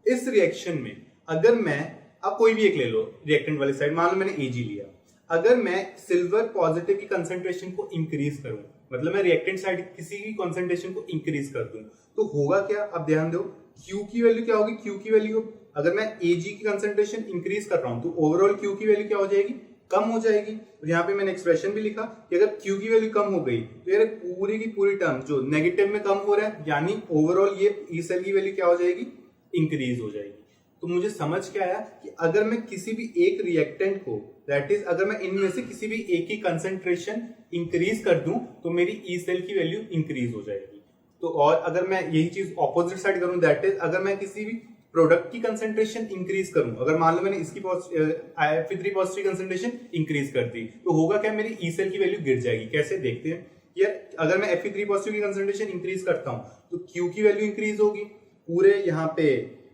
इस रिएक्शन में अगर मैं, अब कोई भी एक ले लो रिएक्टेंट वाली साइड, मान लो मैंने Ag लिया, अगर मैं सिल्वर पॉजिटिव की कंसेंट्रेशन को इंक्रीज करूं, मतलब मैं रिएक्टेंट साइड किसी भी कंसेंट्रेशन को इंक्रीज कर दूं, तो होगा क्या, अब ध्यान दो, Q की वैल्यू क्या होगी, Q की वैल्यू अगर मैं Ag की कंसेंट्रेशन इंक्रीज कर रहा हूं, तो ओवरऑल Q की वैल्यू क्या हो जाएगी, कम हो जाएगी। और यहाँ पे मैंने एक्सप्रेशन भी लिखा कि अगर Q की वैल्यू कम हो गई, तो यार पूरी की पूरी टर्म जो नेगेटिव में कम हो रहा है, यानी ओवरऑल ये ई सेल की वैल्यू क्या हो जाएगी, इंक्रीज हो जाएगी। तो मुझे समझ के आया कि अगर मैं किसी भी एक रिएक्टेंट को, दैट इज अगर मैं इनमें से किसी भी एक की कंसंट्रेशन इंक्रीज कर दूं तो मेरी ई सेल की वैल्यू इंक्रीज हो जाएगी। तो और अगर मैं यही चीज ऑपोजिट साइड करूं, दैट इज अगर मैं किसी भी प्रोडक्ट की कंसंट्रेशन इंक्रीज करूं, अगर मान लो मैंने इसकी Fe3 पॉजिटिव कंसंट्रेशन इंक्रीज कर दी, तो होगा क्या, मेरी ई सेल की वैल्यू गिर जाएगी। कैसे देखते हैं यार, अगर मैं Fe3 पॉजिटिव की कंसंट्रेशन इंक्रीज करता हूं तो Q की वैल्यू इंक्रीज होगी, पूरे यहाँ पे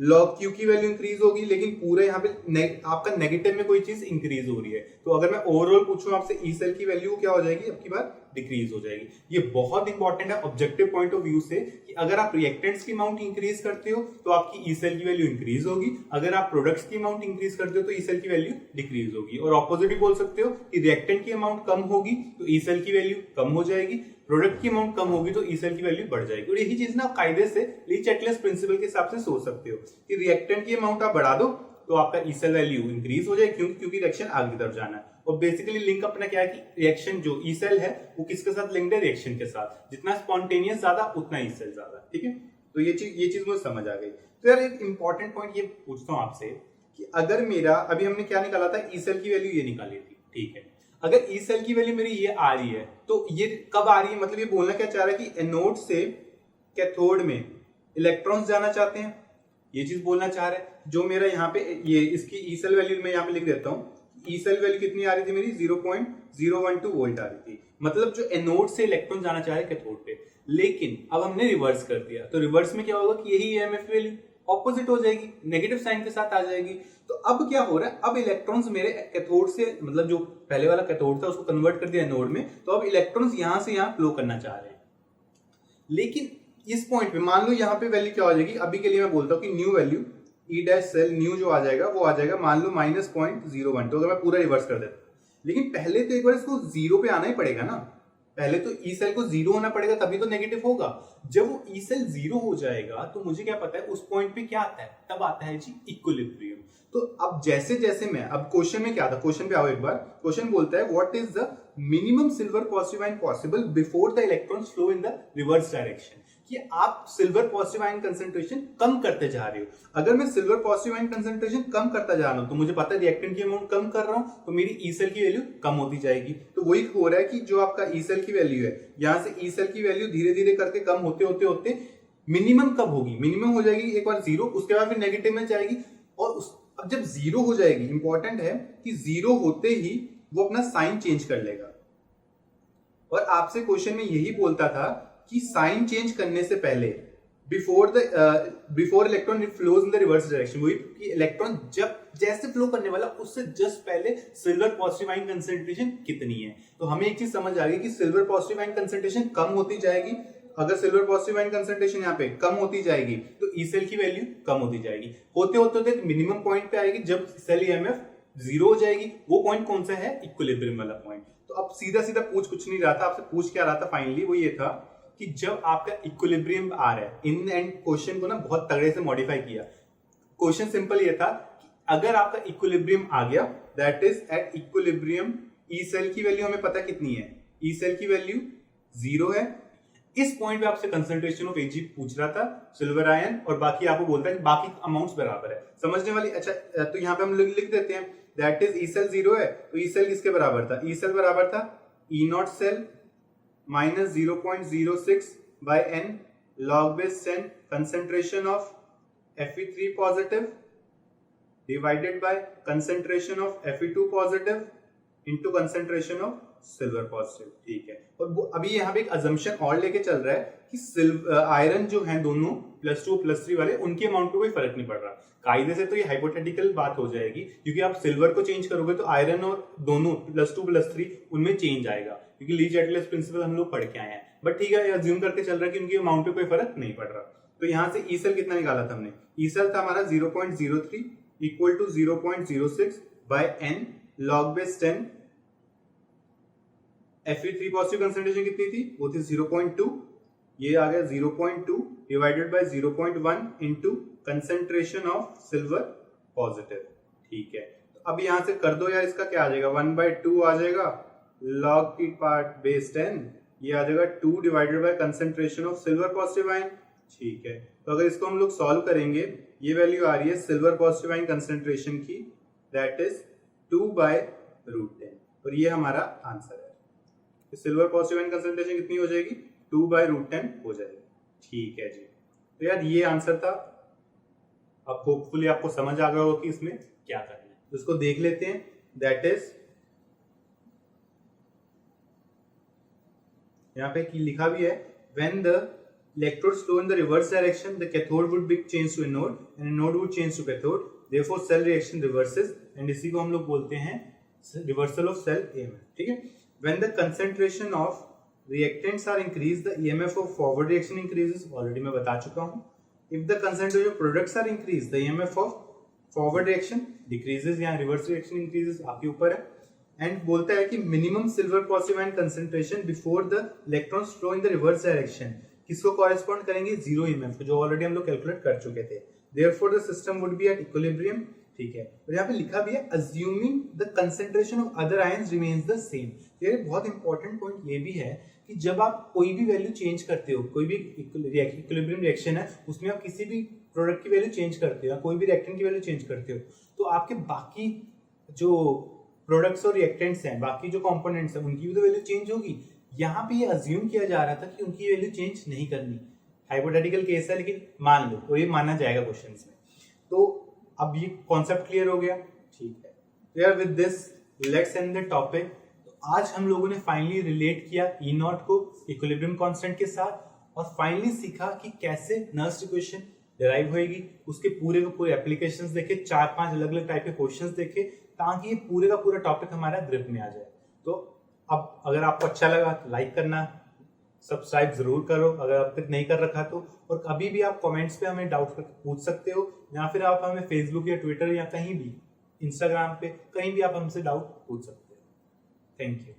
log Q की वैल्यू इंक्रीज होगी, लेकिन पूरे यहाँ पे आपका नेगेटिव में कोई चीज इंक्रीज हो रही है। तो अगर मैं ओवरऑल पूछूं आपसे, ई सेल की वैल्यू क्या हो जाएगी, अब की बार डिक्रीज हो जाएगी। ये बहुत इंपॉर्टेंट है ऑब्जेक्टिव पॉइंट ऑफ व्यू से कि अगर आप रिएक्टेंट्स की अमाउंट इंक्रीज करते हो तो आपकी ई सेल की वैल्यू इंक्रीज होगी, अगर आप प्रोडक्ट्स की अमाउंट इंक्रीज करते हो तो ई सेल की वैल्यू डिक्रीज होगी। और ऑपोजिट भी बोल सकते हो कि रिएक्टेंट की अमाउंट कम होगी तो ई सेल की वैल्यू कम हो जाएगी, प्रोडक्ट की अमाउंट कम होगी तो ई सेल की वैल्यू बढ़ जाएगी। और यही चीज ना कायदे से ली चेकलिस्ट प्रिंसिपल के हिसाब से सोच सकते हो कि रिएक्टेंट की अमाउंट आप बढ़ा दो तो आपका ई सेल वैल्यू इंक्रीज हो जाएगी, क्योंकि रिएक्शन आगे की तरफ जाना है। और बेसिकली लिंक अपना क्या है कि रिएक्शन जो ई सेल है वो किसके साथ लिंक्ड है, रिएक्शन के साथ। जितना स्पॉन्टेनियस ज्यादा उतना ई सेल ज्यादा। ठीक है, तो ये चीज मुझे समझ आ गई। तो यार एक इंपॉर्टेंट पॉइंट ये पूछता हूँ आपसे कि अगर मेरा अभी हमने क्या निकाला था, ई सेल की वैल्यू ये निकाली थी, ठीक है, अगर ई सेल की वैल्यू मेरी ये आ रही है तो ये कब आ रही है, मतलब ये बोलना क्या चाह रहा है कि एनोड से कैथोड में इलेक्ट्रॉन्स जाना चाहते हैं, ये चीज बोलना चाह रहा है। जो मेरा यहाँ पे ये इसकी ई सेल वैल्यू मैं यहाँ पे लिख देता हूँ, ई सेल वैल्यू कितनी आ रही थी मेरी, 0.012 वोल्ट आ रही थी, मतलब जो एनोड से इलेक्ट्रॉन जाना चाह रहे कैथोड पे। लेकिन अब हमने रिवर्स कर दिया, तो रिवर्स में क्या होगा कि यही ईएमएफ वैल्यू ऑपोजिट हो जाएगी, नेगेटिव साइन के साथ आ जाएगी। तो अब क्या हो रहा है, अब इलेक्ट्रॉन्स मेरे कैथोड से, मतलब जो पहले वाला कैथोड था उसको कन्वर्ट कर दिया एनोड में, तो अब इलेक्ट्रॉन्स यहां से यहां फ्लो करना चाह रहे हैं। लेकिन इस पॉइंट पे मान लो यहाँ पे वैल्यू क्या हो जाएगी, अभी के लिए मैं बोलता हूँ कि new value E dash cell new जो आ जाएगा वो आ जाएगा मान लो -0.01। तो अगर मैं पूरा रिवर्स कर देता हूँ, लेकिन पहले तो एक बार इसको जीरो पे आना ही पड़ेगा ना, पहले तो ई सेल को जीरो होना पड़ेगा तभी तो नेगेटिव होगा। जब वो ई सेल जीरो हो जाएगा तो मुझे क्या पता है उस पॉइंट पे क्या आता है, तब आता है जी इक्विलिब्रियम। तो अब जैसे जैसे मैं, अब क्वेश्चन में क्या था, क्वेश्चन पे आओ एक बार। क्वेश्चन बोलता है what is the minimum silver positive ion possible before the electrons flow in the reverse direction, कि आप सिल्वर पॉजिटिव आयन कंसंट्रेशन कम करते जा रहे हो। अगर मैं सिल्वर पॉजिटिव आयन कंसंट्रेशन कम करता जा रहा हूं तो मुझे पता है रिएक्टेंट की अमाउंट कम कर रहा हूं तो मेरी ई सेल की वैल्यू कम होती जाएगी। तो वही हो रहा है कि जो आपका ई सेल की वैल्यू है, यहां से ई सेल की वैल्यू धीरे धीरे करके कम होते होते होते मिनिमम कब होगी, मिनिमम हो जाएगी एक बार जीरो, उसके बाद फिर नेगेटिव में जाएगी। और अब जब जीरो हो जाएगी, इंपॉर्टेंट है कि जीरो होते ही वो अपना साइन चेंज कर लेगा। और आपसे क्वेश्चन में यही बोलता था कि साइन चेंज करने से पहले before electron flows in the reverse direction, वही कि इलेक्ट्रॉन जब जैसे फ्लो करने वाला उससे जस्ट पहले सिल्वर पॉजिटिव आयन कंसंट्रेशन कितनी है। तो हमें एक चीज समझ आ गई कि सिल्वर पॉजिटिव आयन कंसंट्रेशन कम होती जाएगी। अगर सिल्वर पॉजिटिव आयन कंसंट्रेशन यहाँ पे कम होती जाएगी तो ई सेल की वैल्यू कम होती जाएगी, होते होते मिनिमम पॉइंट पे आएगी जब सेल ईएमएफ जीरो हो जाएगी। वो पॉइंट कौन सा है, इक्विलिब्रियम वाला पॉइंट। तो अब सीधा सीधा पूछ कुछ नहीं रहा था, आपसे पूछ क्या रहा था फाइनली, वो ये था कि जब आपका इक्विलिब्रियम आ रहा है, इन एंड क्वेश्चन को ना बहुत तगड़े से मॉडिफाई किया। क्वेश्चन सिंपल ये था कि अगर आपका इक्विलिब्रियम आ गया, that is at equilibrium E cell की वैल्यू हमें पता कितनी है, ई सेल की वैल्यू जीरो है। इस पॉइंट पे आपसे कंसंट्रेशन ऑफ एजी पूछ रहा था सिल्वर आयन, और बाकी आपको बोलता है कि बाकी अमाउंट्स बराबर है, समझने वाली। अच्छा तो यहाँ पे हम लिख देते हैं that is E cell zero है, तो ई सेल किसके बराबर था, ई सेल बराबर था E naught cell minus 0.06 by n log base 10 concentration of Fe3 positive divided by concentration of Fe2 positive into concentration of silver positive. ठीक है, और अभी यहाँ पे एक अजम्पशन और लेके चल रहा है कि आयरन जो है दोनों +2 +3 वाले, उनके अमाउंट पे कोई फर्क नहीं पड़ रहा। कायदे से तो ये हाइपोथेटिकल बात हो जाएगी, क्योंकि आप सिल्वर को चेंज करोगे तो आयरन और दोनों +2 +3 उनमें चेंज आएगा, क्योंकि ली चैटलिस्ट प्रिंसिपल हम लोग पढ़ के आए हैं। बट ठीक है, अज्यूम करके चल रहा है कि उनके अमाउंट पे कोई फर्क नहीं पड़ रहा। तो यहाँ से ई सेल कितना निकाला था हमने, ई सेल था हमारा 0.03 equal to 0.06 by n log base 10। Fe3 positive concentration कितनी थी, वो थी 0.2, ये आ गया 0.2 divided by 0.1 into concentration of silver positive. ठीक है, तो अब यहां से कर दो यार, इसका क्या आ जाएगा 1/2 आ जाएगा log की पार्ट बेस 10, ये आ जाएगा 2 divided by concentration of silver positive ion. ठीक है, तो अगर इसको हम लोग सॉल्व करेंगे, ये वैल्यू आ रही है सिल्वर पॉजिटिव आयन कंसेंट्रेशन की, दैट इज 2/√10, और ये हमारा आंसर है। तो सिल्वर पॉजिटिव आयन कंसेंट्रेशन कितनी हो जाएगी, 2/√10 हो जाएगी। ठीक है जी, तो यार ये आंसर था। अब होपफुली आपको समझ आ गया होगा कि इसमें क्या करना है, तो इसको देख लेते हैं। दैट इज यहाँ पे लिखा भी है, when the electrodes flow in the reverse direction, the cathode would be changed to anode and anode would change to cathode, therefore cell reaction reverses, and इसी को हम लोग बोलते हैं reversal of cell EMF। ठीक है, when the concentration of reactants are increased, the EMF of forward reaction increases, already मैं बता चुका हूँ। if the concentration of products are increased, the EMF of forward reaction decreases या reverse reaction increases, आपके ऊपर है। एंड बोलता है कि minimum silver positive ion concentration before the electrons flow in the reverse direction किसको कॉरेस्पॉन्ड करेंगे, zero EMF को, जो ऑलरेडी हम लोग कैलकुलेट कर चुके थे। Therefore the system would be at equilibrium. ठीक है, और यहाँ पे लिखा भी है assuming the concentration of other ions remains the same. ये बहुत इंपॉर्टेंट पॉइंट ये भी है कि जब आप कोई भी वैल्यू चेंज करते हो, कोई भी इक्विलिब्रियम रिएक्शन है उसमें आप किसी भी प्रोडक्ट की वैल्यू चेंज करते हो, कोई भी रिएक्टेंट की वैल्यू चेंज करते हो, तो आपके बाकी जो प्रोडक्ट्स और रिएक्टेंट्स हैं, बाकी जो कंपोनेंट्स हैं, उनकी भी तो वैल्यू चेंज होगी। यहाँ पे ये अज्यूम किया जा रहा था कि उनकी वैल्यू चेंज नहीं करनी, हाइपोथेटिकल केस है, लेकिन मान लो, और ये माना जाएगा क्वेश्चंस में। तो अब ये कॉन्सेप्ट क्लियर हो गया। ठीक है, तो यार with this let's end the topic. तो आज हम लोगों ने फाइनली रिलेट किया ई नॉट को इक्विलिब्रियम कांस्टेंट के साथ, और फाइनली सीखा कि कैसे नर्स्ट इक्वेशन डिराइव होएगी, उसके पूरे के पूरे एप्लीकेशंस देखे, 4-5 अलग अलग टाइप के क्वेश्चंस देखे, ताकि ये पूरे का पूरा टॉपिक हमारा ग्रिप में आ जाए। तो अब अगर आपको अच्छा लगा तो लाइक करना, सब्सक्राइब जरूर करो अगर अब तक नहीं कर रखा तो, और कभी भी आप कमेंट्स पे हमें डाउट पूछ सकते हो, या फिर आप हमें फेसबुक या ट्विटर या कहीं भी, इंस्टाग्राम पे कहीं भी आप हमसे डाउट पूछ सकते हो। Thank you.